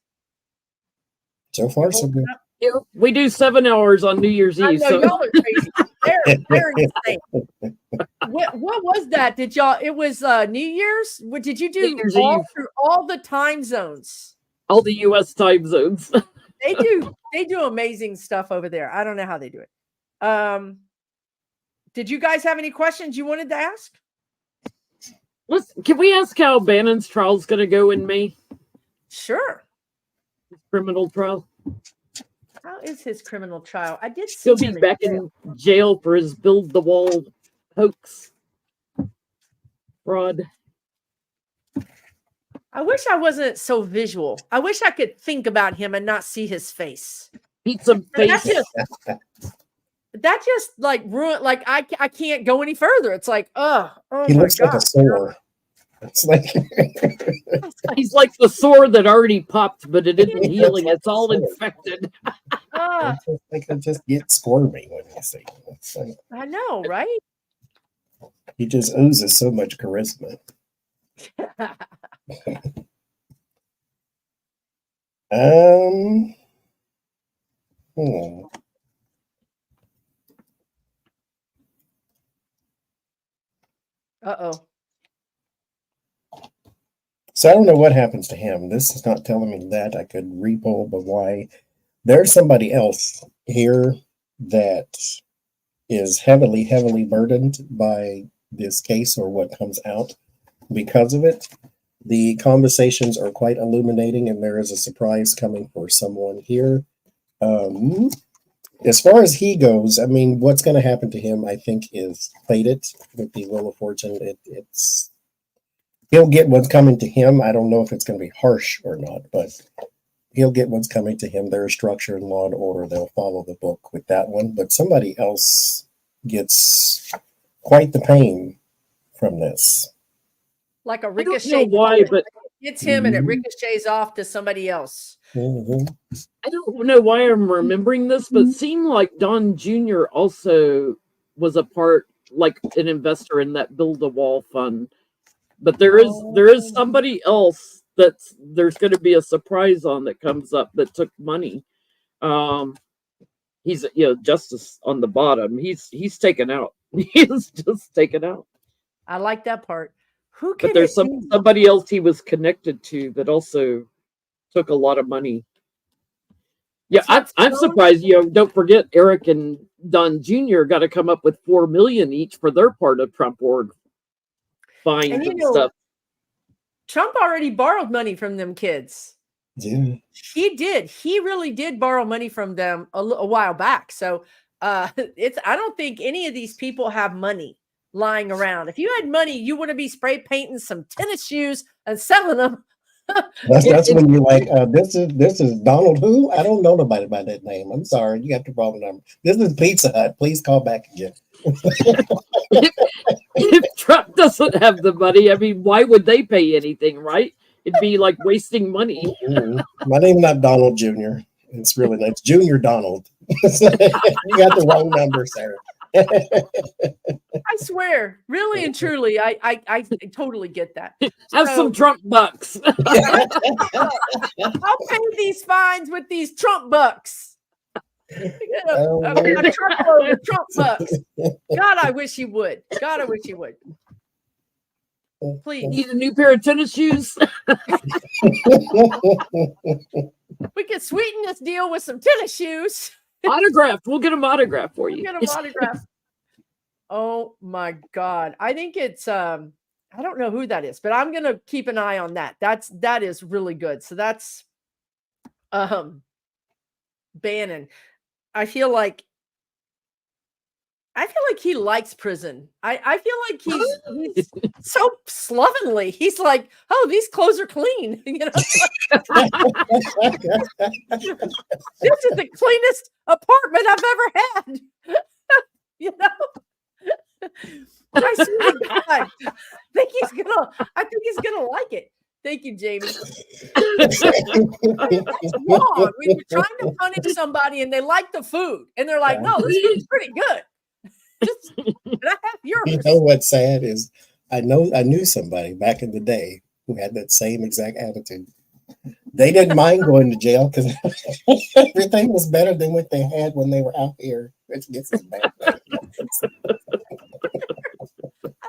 So far, so good. Yeah, we do 7 hours on New Year's Eve. I know, y'all are crazy. They're insane. What was that? Did y'all? It was New Year's. What did you do? Through all the time zones. All the U.S. time zones. They do amazing stuff over there. I don't know how they do it. Did you guys have any questions you wanted to ask? Can we ask how Bannon's trial is going to go in May? Sure. His criminal trial. How is his criminal trial? I did see He'll be back in jail for his build the wall hoax fraud. I wish I wasn't so visual. I wish I could think about him and not see his face. Pizza face. That just like ruined. Like I can't go any further. It's like, oh he my looks God. like a sore. It's like he's like the sore that already popped, but it isn't healing. It's all infected. I can just get squirmy when you see him. Like, I know, right? He just oozes so much charisma. Uh-oh. So I don't know what happens to him. This is not telling me that. I could repoll, but why? There's somebody else here that is heavily, heavily burdened by this case or what comes out because of it. The conversations are quite illuminating, and there is a surprise coming for someone here. As far as he goes, I mean, what's going to happen to him, I think, is fated with the Wheel of Fortune. It's he'll get what's coming to him. I don't know if it's going to be harsh or not, but he'll get what's coming to him. There is structure and law and order. They'll follow the book with that one. But somebody else gets quite the pain from this. Like a ricochet. I don't know why, but it's him and it ricochets off to somebody else. Mm-hmm. I don't know why I'm remembering this, but it seemed like Don Jr. also was a part, like an investor in that Build a Wall fund. But there is somebody else there's going to be a surprise on that comes up that took money. He's Justice on the bottom. He's taken out. He's just taken out. I like that part. But there's somebody else he was connected to that also took a lot of money. Yeah, I'm surprised. Don't forget Eric and Don Jr. got to come up with $4 million each for their part of Trump org fines and stuff. Trump already borrowed money from them kids. Yeah, he did. He really did borrow money from them a while back. So I don't think any of these people have money lying around. If you had money, you wouldn't be spray painting some tennis shoes and selling them. That's when you're like, this is Donald who? I don't know nobody by that name. I'm sorry, you got the wrong number. This is Pizza Hut. Please call back again. If Trump doesn't have the money, I mean, why would they pay anything, right? It'd be like wasting money. My name's not Donald Jr. It's really nice. Junior Donald. You got the wrong number, Sarah. I swear, really and truly, I totally get that. Have some Trump bucks. I'll pay these fines with these Trump bucks. A truckload of Trump bucks. God, I wish he would. God, I wish he would. Please. Need a new pair of tennis shoes? We could sweeten this deal with some tennis shoes. Autographed. We'll get them autographed for you. Get them autographed. Oh my God. I think it's I don't know who that is, but I'm gonna keep an eye on that. That is really good. So that's Bannon. I feel like I feel like he likes prison. I feel like he's so slovenly. He's like, oh, these clothes are clean. You know, this is the cleanest apartment I've ever had. You know, I swear to God, I think he's gonna like it. Thank you, Jamie. That's wrong. When you're trying to punish somebody and they like the food, and they're like, "No, this food's pretty good. Just can I have yours?" You know what's sad is I knew somebody back in the day who had that same exact attitude. They didn't mind going to jail because everything was better than what they had when they were out here. Which gets us bad.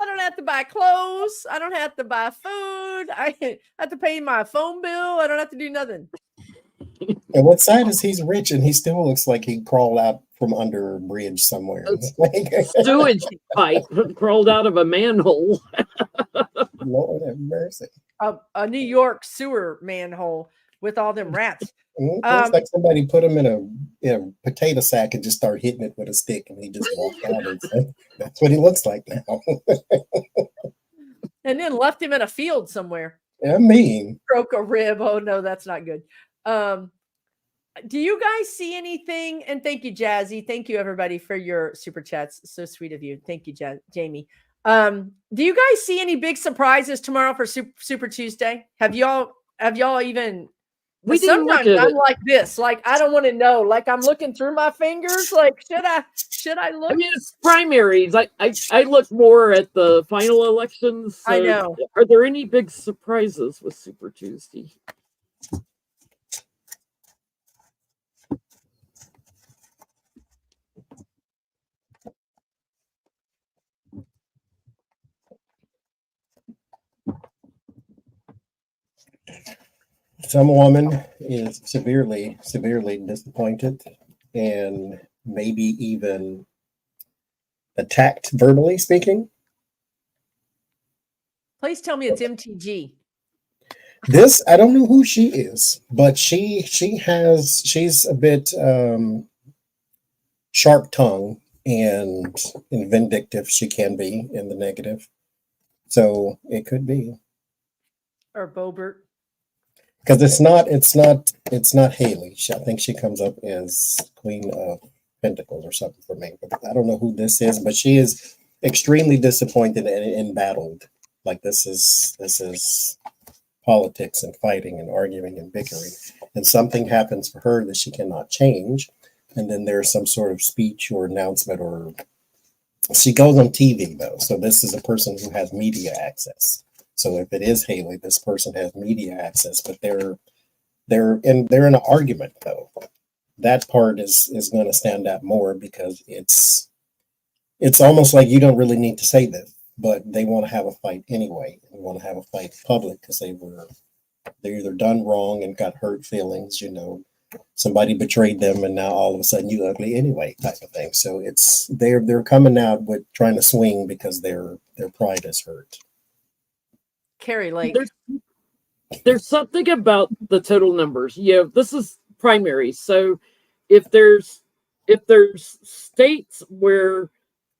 I don't have to buy clothes. I don't have to buy food. I have to pay my phone bill. I don't have to do nothing. And what's sad is he's rich and he still looks like he crawled out from under a bridge somewhere. Sewage pipe crawled out of a manhole. Lord have mercy. A New York sewer manhole with all them rats. Looks like somebody put him in a potato sack and just started hitting it with a stick, and he just walked out. And said, that's what he looks like now. And then left him in a field somewhere. I mean, Broke a rib. Oh no, that's not good. Do you guys see anything? And thank you, Jazzy. Thank you, everybody, for your super chats. So sweet of you. Thank you, Jamie. Do you guys see any big surprises tomorrow for Super Tuesday? Have y'all even? Sometimes I'm like this. Like I don't want to know. Like I'm looking through my fingers. Like should I look? I mean, it's primaries. I look more at the final elections. So I know. Are there any big surprises with Super Tuesday? some woman is severely disappointed and maybe even attacked verbally speaking. Please tell me it's MTG. This, I don't know who she is, but she's a bit sharp tongue and vindictive. She can be in the negative. So it could be. Or Bobert. Because it's not Haley. I think she comes up as Queen of Pentacles or something for me. But I don't know who this is, but she is extremely disappointed and embattled. Like this is politics and fighting and arguing and bickering. And something happens for her that she cannot change. And then there's some sort of speech or announcement, or she goes on TV though. So this is a person who has media access. So if it is Haley, this person has media access, but they're in an argument though. That part is going to stand out more because it's almost like you don't really need to say this, but they want to have a fight anyway. They want to have a fight in public because they're either done wrong and got hurt feelings, somebody betrayed them and now all of a sudden you ugly anyway type of thing. So they're coming out with trying to swing because their pride is hurt. Carrie Lake. There's something about the total numbers. This is primary. So if there's states where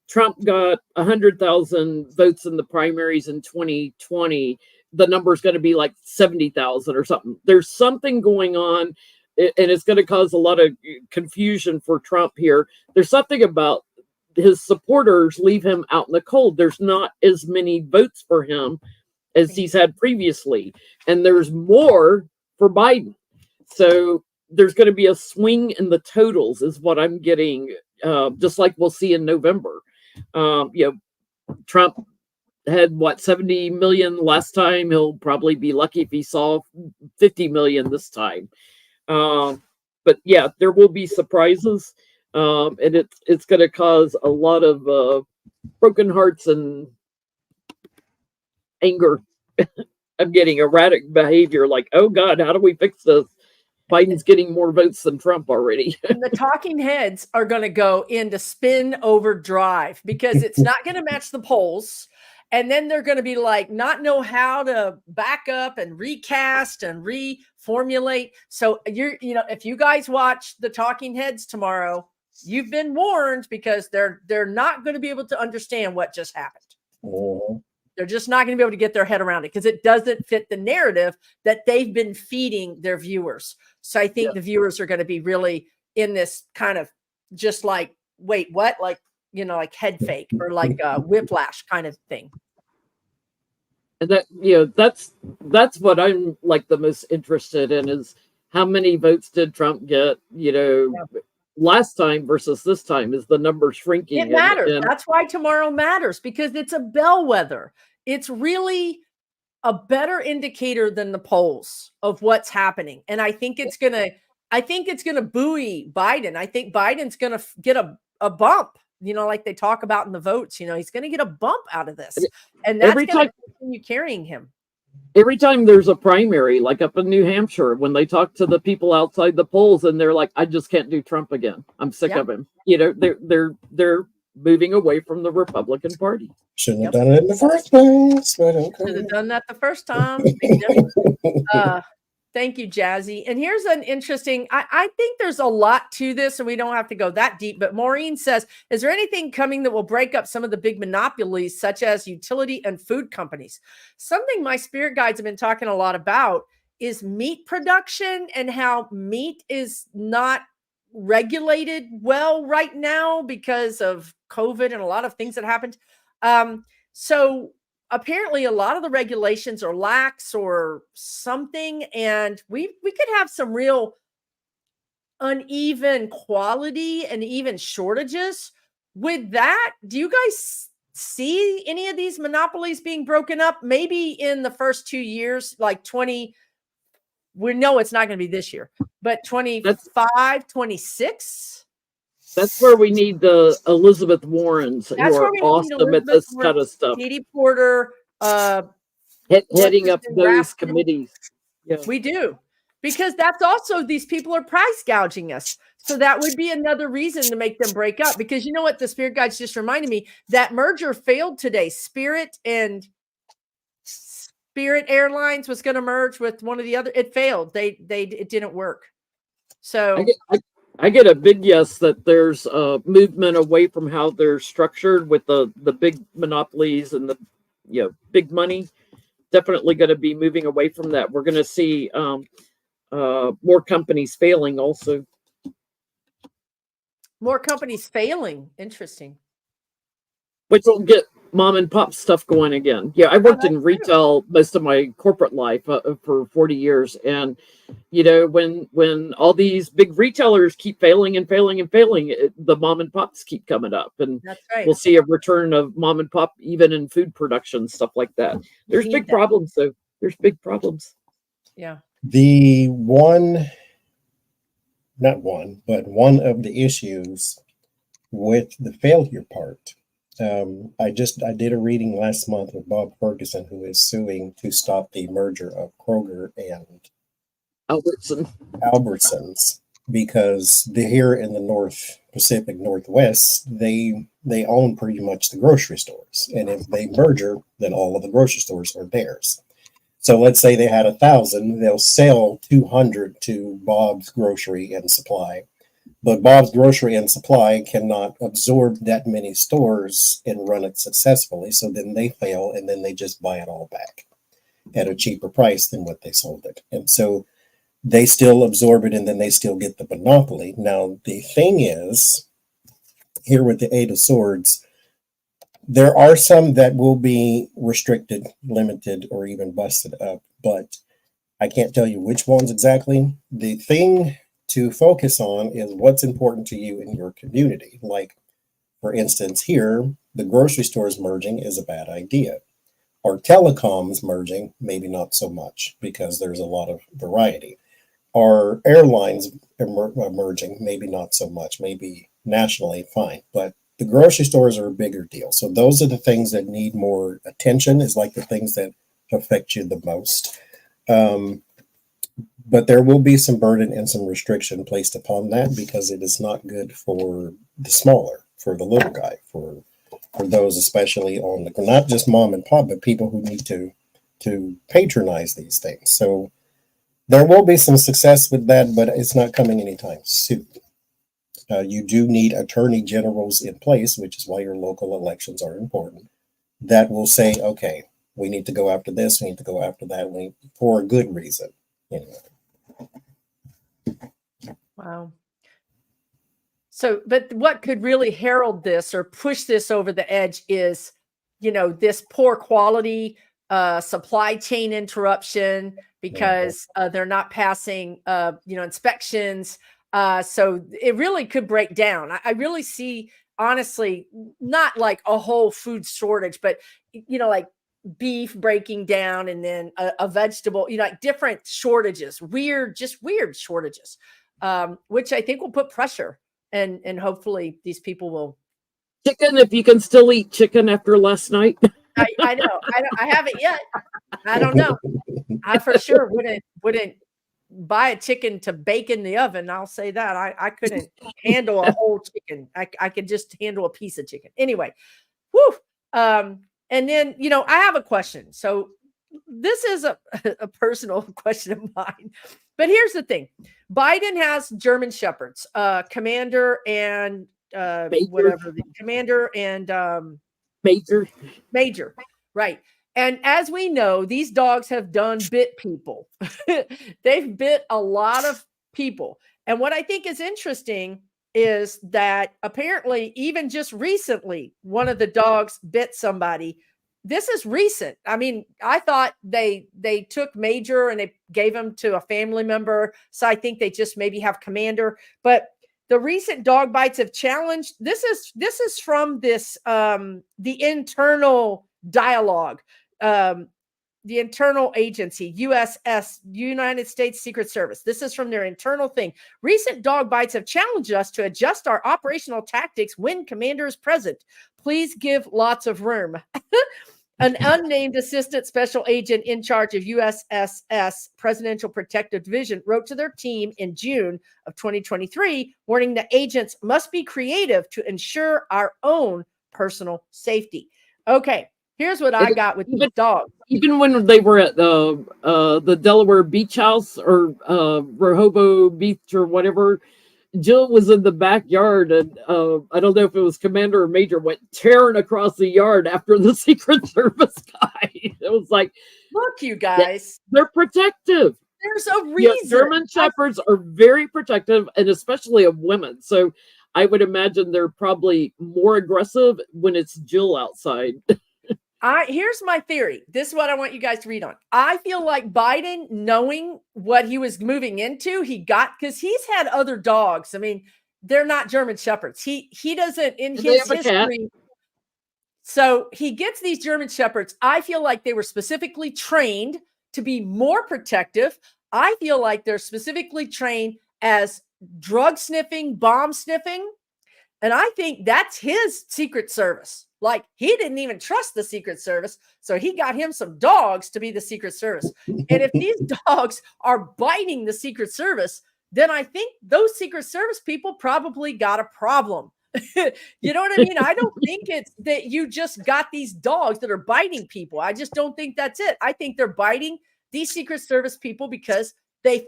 Trump got 100,000 votes in the primaries in 2020, the number is going to be like 70,000 or something. There's something going on, and it's going to cause a lot of confusion for Trump here. There's something about his supporters leave him out in the cold. There's not as many votes for him as he's had previously, and there's more for Biden. So there's going to be a swing in the totals is what I'm getting, just like we'll see in November. Trump had 70 million last time. He'll probably be lucky if he saw 50 million this time. But yeah, there will be surprises, and it's going to cause a lot of broken hearts and anger. I'm getting erratic behavior, like, oh God, how do we fix this? Biden's getting more votes than Trump already. And the talking heads are going to go into spin overdrive because it's not going to match the polls. And then they're going to be like, not know how to back up and recast and reformulate. So if you guys watch the talking heads tomorrow, You've been warned, because they're not going to be able to understand what just happened. Mhm. They're just not going to be able to get their head around it, because it doesn't fit the narrative that they've been feeding their viewers. So I think the viewers are going to be really in this kind of just like, wait, what? Like, like head fake, or like a whiplash kind of thing. And that, that's what I'm like the most interested in, is how many votes did Trump get, last time versus this time? Is the number shrinking? It matters. That's why tomorrow matters, because it's a bellwether. It's really a better indicator than the polls of what's happening. And I think it's going to buoy Biden. I think Biden's going to get a bump, like they talk about in the votes. He's going to get a bump out of this. And that's going to continue carrying him. Every time there's a primary, like up in New Hampshire, when they talk to the people outside the polls and they're like, I just can't do Trump again. I'm sick of him. They're moving away from the Republican Party. Shouldn't have done it in the first place. But okay. Should have done that the first time. Thank you, Jazzy. And here's an interesting, I think there's a lot to this, and we don't have to go that deep, but Maureen says, is there anything coming that will break up some of the big monopolies, such as utility and food companies? Something my spirit guides have been talking a lot about is meat production, and how meat is not regulated well right now because of COVID and a lot of things that happened. So apparently a lot of the regulations are lax or something, and we could have some real uneven quality and even shortages. With that, do you guys see any of these monopolies being broken up? Maybe in the first 2 years, like we know it's not going to be this year, but 25, 26? That's where we need the Elizabeth Warrens, who are awesome at this kind of stuff. Katie Porter, heading up those committees. Yeah. We do, because that's also, these people are price gouging us. So that would be another reason to make them break up. Because you know what, the Spirit Guides just reminded me, that merger failed today. Spirit Airlines was going to merge with one of the other. It failed. It didn't work. So I get a big yes that there's a movement away from how they're structured with the big monopolies and the big money. Definitely going to be moving away from that. We're going to see more companies failing also. More companies failing. Interesting. Which will get mom and pop stuff going again. Yeah, I worked in retail most of my corporate life for 40 years. And, when all these big retailers keep failing and failing and failing, the mom and pops keep coming up. And that's right. We'll see a return of mom and pop, even in food production, stuff like that. There's big problems, though. There's big problems. Yeah. One of the issues with the failure part, I did a reading last month with Bob Ferguson, who is suing to stop the merger of Kroger and Albertsons, because here in the North Pacific Northwest, they own pretty much the grocery stores, and if they merger, then all of the grocery stores are theirs. So let's say they had 1,000, they'll sell 200 to Bob's Grocery and Supply. But Bob's Grocery and Supply cannot absorb that many stores and run it successfully. So then they fail, and then they just buy it all back at a cheaper price than what they sold it. And so they still absorb it, and then they still get the monopoly. Now, the thing is, here with the Eight of Swords, there are some that will be restricted, limited, or even busted up. But I can't tell you which ones exactly. The thing to focus on is what's important to you in your community. Like, for instance, here, the grocery stores merging is a bad idea. Or telecoms merging, maybe not so much, because there's a lot of variety. Or airlines merging, maybe not so much, maybe nationally, fine. But the grocery stores are a bigger deal. So those are the things that need more attention, is like the things that affect you the most. But there will be some burden and some restriction placed upon that, because it is not good for the smaller, for the little guy, for those especially on the, not just mom and pop, but people who need to patronize these things. So there will be some success with that, but it's not coming anytime soon. You do need attorney generals in place, which is why your local elections are important, that will say, okay, we need to go after this, we need to go after that, for a good reason. Anyway. Wow. So, but what could really herald this or push this over the edge is, this poor quality supply chain interruption because they're not passing, inspections. So it really could break down. I really see, honestly, not like a whole food shortage, but, like beef breaking down and then a vegetable, like different shortages, weird shortages, which I think will put pressure. And hopefully these people will. Chicken, if you can still eat chicken after last night. I know. I haven't yet. I don't know. I for sure wouldn't buy a chicken to bake in the oven. I'll say that. I couldn't handle a whole chicken. I could just handle a piece of chicken. Anyway, whew. And then, I have a question. So this is a personal question of mine. But here's the thing. Biden has German Shepherds, Commander and whatever, the Commander and Major, right. And as we know, these dogs have bit people. They've bit a lot of people. And what I think is interesting is that apparently even just recently, one of the dogs bit somebody. This is recent. I mean, I thought they took Major and they gave him to a family member. So I think they just maybe have Commander. But the recent dog bites have challenged. This is from this the internal dialogue, the internal agency, United States Secret Service. This is from their internal thing. Recent dog bites have challenged us to adjust our operational tactics when Commander is present. Please give lots of room. An unnamed assistant special agent in charge of USSS Presidential Protective Division wrote to their team in June of 2023, warning that agents must be creative to ensure our own personal safety. Okay, here's what I got with these dogs. Even when they were at the Delaware Beach House or Rehoboth Beach or whatever, Jill was in the backyard, and I don't know if it was Commander or Major went tearing across the yard after the Secret Service guy. It was like, look, you guys, they're protective. There's a reason. Yeah, German Shepherds are very protective, and especially of women. So I would imagine they're probably more aggressive when it's Jill outside. Here's my theory. This is what I want you guys to read on. I feel like Biden, knowing what he was moving into, because he's had other dogs. I mean, they're not German Shepherds. He doesn't in his history. So he gets these German Shepherds. I feel like they were specifically trained to be more protective. I feel like they're specifically trained as drug sniffing, bomb sniffing. And I think that's his Secret Service. Like, he didn't even trust the Secret Service, so he got him some dogs to be the Secret Service. And if these dogs are biting the Secret Service, then I think those Secret Service people probably got a problem. You know what I mean? I don't think it's that you just got these dogs that are biting people. I just don't think that's it. I think they're biting these Secret Service people because they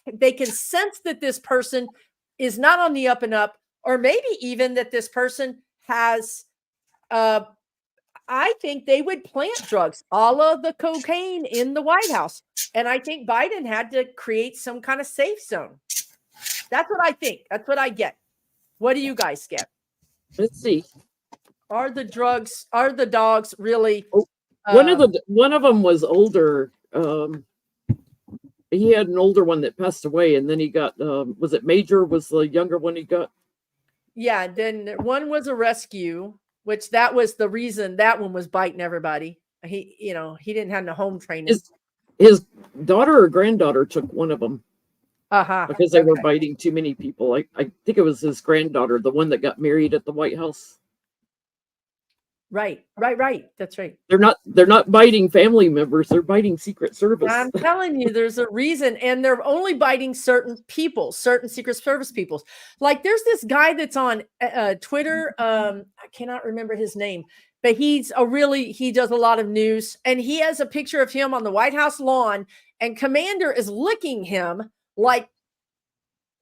can sense that this person is not on the up and up, or maybe even that this person has I think they would plant drugs, all of the cocaine in the White House. And I think Biden had to create some kind of safe zone. That's what I think. That's what I get. What do you guys get? Let's see. Are the dogs really? One of them was older. He had an older one that passed away, and then he got, was it Major was the younger one he got? Yeah. Then one was a rescue, which that was the reason that one was biting everybody. He didn't have no home training. His daughter or granddaughter took one of them. Because they were biting too many people. I think it was his granddaughter, the one that got married at the White House. Right. That's right. They're not biting family members. They're biting Secret Service. I'm telling you, there's a reason, and they're only biting certain people, certain Secret Service people. Like, there's this guy that's on Twitter. I cannot remember his name, but he does a lot of news, and he has a picture of him on the White House lawn, and Commander is licking him like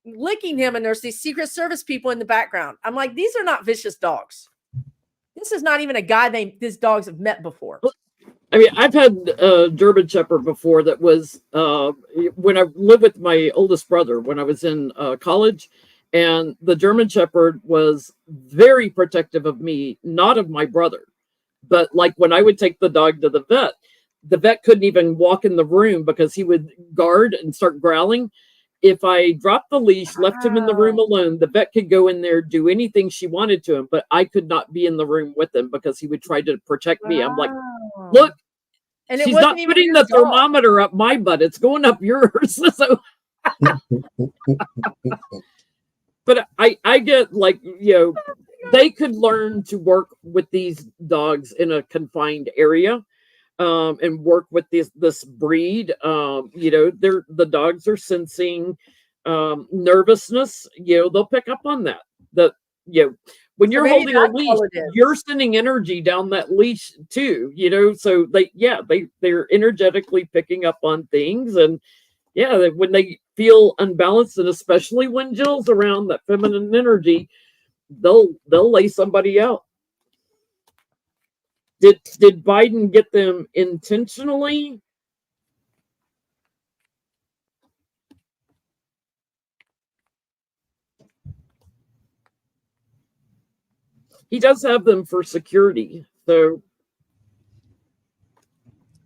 licking him, and there's these Secret Service people in the background. I'm like, these are not vicious dogs. This is not even a guy these dogs have met before. I mean, I've had a German Shepherd before that was when I lived with my oldest brother when I was in college, and the German Shepherd was very protective of me, not of my brother. But like when I would take the dog to the vet couldn't even walk in the room because he would guard and start growling. If I dropped the leash, left him in the room alone, the vet could go in there, do anything she wanted to him, but I could not be in the room with him because he would try to protect me. I'm like, look, and she's not putting the thermometer up my butt. It's going up yours. So, but I get like, they could learn to work with these dogs in a confined area. And work with this breed. The dogs are sensing nervousness. They'll pick up on that. When you're holding a leash, you're sending energy down that leash too. So they're energetically picking up on things, and when they feel unbalanced, and especially when Jill's around, that feminine energy, they'll lay somebody out. Did Biden get them intentionally? He does have them for security, so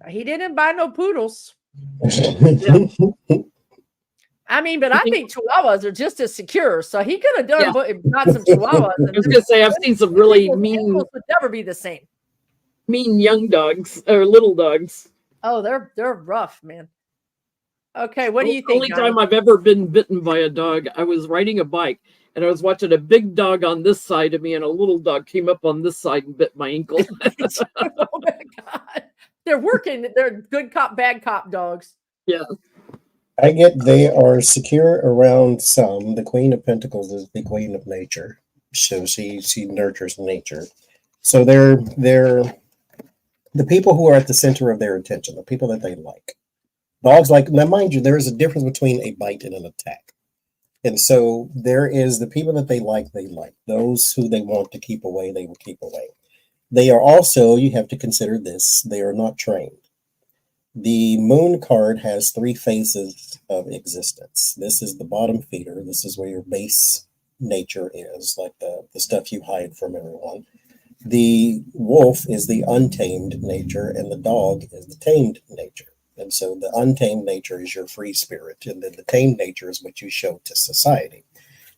he didn't buy no poodles. Yeah. I mean, but I think Chihuahuas are just as secure. So he could have done got some Chihuahuas. I was gonna say I've seen some really mean. Would never be the same. Mean young dogs or little dogs. Oh, they're rough, man. Okay, what do you think? The only time I've ever been bitten by a dog, I was riding a bike and I was watching a big dog on this side of me, and a little dog came up on this side and bit my ankle. Oh my God. They're working. They're good cop, bad cop dogs. Yeah. I get they are secure around some. The Queen of Pentacles is the queen of nature. So she nurtures nature. So they're the people who are at the center of their attention, the people that they like. Dogs like, now mind you, there is a difference between a bite and an attack. And so there is the people that they like. Those who they want to keep away, they will keep away. They are also, you have to consider this, they are not trained. The moon card has 3 phases of existence. This is the bottom feeder. This is where your base nature is, like the stuff you hide from everyone. The wolf is the untamed nature, and the dog is the tamed nature. And so the untamed nature is your free spirit, and then the tamed nature is what you show to society.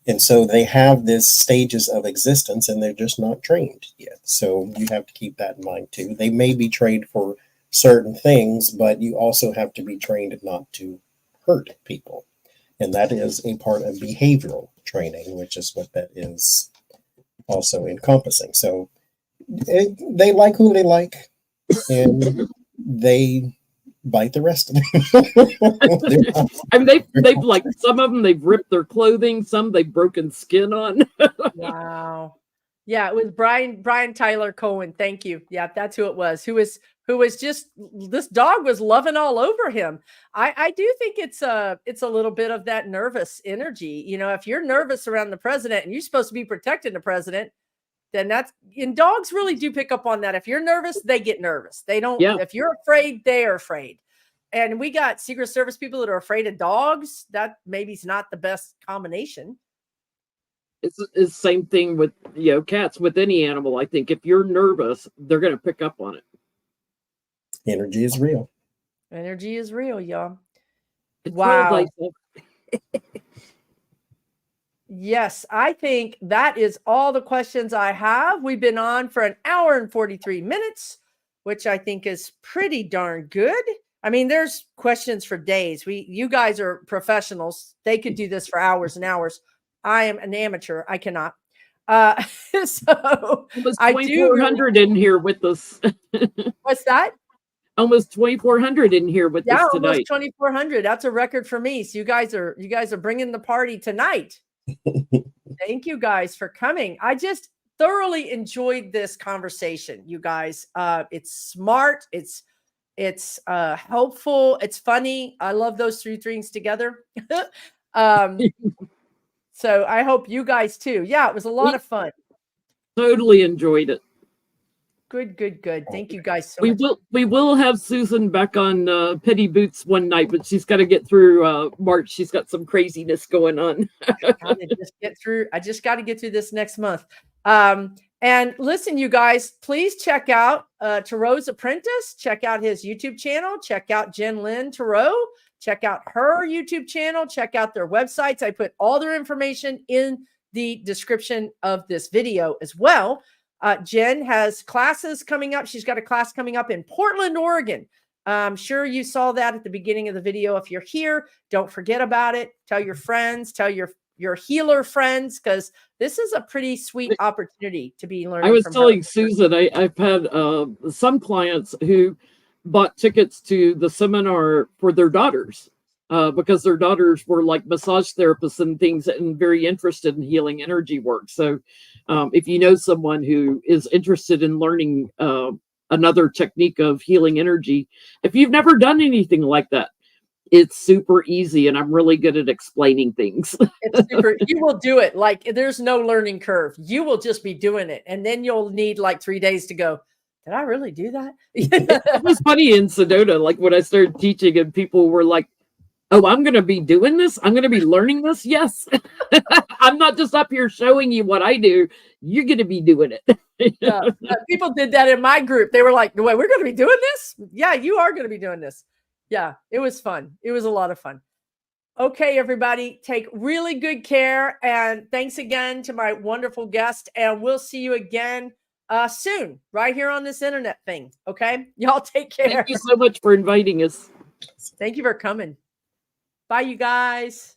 And so they have these stages of existence, and they're just not trained yet. So you have to keep that in mind too. They may be trained for certain things, but you also have to be trained not to hurt people. And that is a part of behavioral training, which is what that is also encompassing. So they like who they like, and they bite the rest of them. I mean, they've like, some of them they've ripped their clothing, some they've broken skin on. Wow. Yeah, it was Brian Tyler Cohen. Thank you. Yeah, that's who it was. Who was just, this dog was loving all over him. I do think it's a little bit of that nervous energy. If you're nervous around the president and you're supposed to be protecting the president, then and dogs really do pick up on that. If you're nervous, they get nervous. They don't, if you're afraid, they are afraid. And we got Secret Service people that are afraid of dogs. That maybe is not the best combination. It's the same thing with, cats, with any animal. I think if you're nervous, they're going to pick up on it. Energy is real. Energy is real, y'all. Wow. Yes, I think that is all the questions I have. We've been on for 1 hour and 43 minutes, which I think is pretty darn good. I mean, there's questions for days. You guys are professionals. They could do this for hours and hours. I am an amateur. I cannot. So almost 2,400 in here with us. What's that? Almost 2,400 in here with us tonight. Almost 2,400. That's a record for me. So you guys are bringing the party tonight. Thank you guys for coming. I just thoroughly enjoyed this conversation, you guys. It's smart. It's helpful. It's funny. I love those 3 things together. So I hope you guys too. Yeah, it was a lot of fun. Totally enjoyed it. Good. Thank you guys so We much. we will have Susan back on Petty Boots one night, but she's got to get through March. She's got some craziness going on. I just got to get through this next month. And listen, you guys, please check out Tarot's Apprentice. Check out his YouTube channel. Check out Jenn Lynn Tarot. Check out her YouTube channel. Check out their websites. I put all their information in the description of this video as well. Jenn has classes coming up. She's got a class coming up in Portland, Oregon. I'm sure you saw that at the beginning of the video. If you're here, don't forget about it. Tell your friends, tell your healer friends, because this is a pretty sweet opportunity to be learning. I was from telling her. Susan, I've had some clients who bought tickets to the seminar for their daughters because their daughters were like massage therapists and things and very interested in healing energy work. So if you know someone who is interested in learning another technique of healing energy, if you've never done anything like that, it's super easy, and I'm really good at explaining things. It's super. You will do it. Like there's no learning curve. You will just be doing it, and then you'll need like 3 days to go, did I really do that? It was funny in Sedona, like when I started teaching, and people were like, "Oh, I'm going to be doing this. I'm going to be learning this." Yes, I'm not just up here showing you what I do. You're going to be doing it. Yeah. People did that in my group. They were like, "Wait, we're going to be doing this?" Yeah, you are going to be doing this. Yeah, it was fun. It was a lot of fun. Okay, everybody, take really good care. And thanks again to my wonderful guest. And we'll see you again soon, right here on this internet thing. Okay, y'all take care. Thank you so much for inviting us. Thank you for coming. Bye, you guys.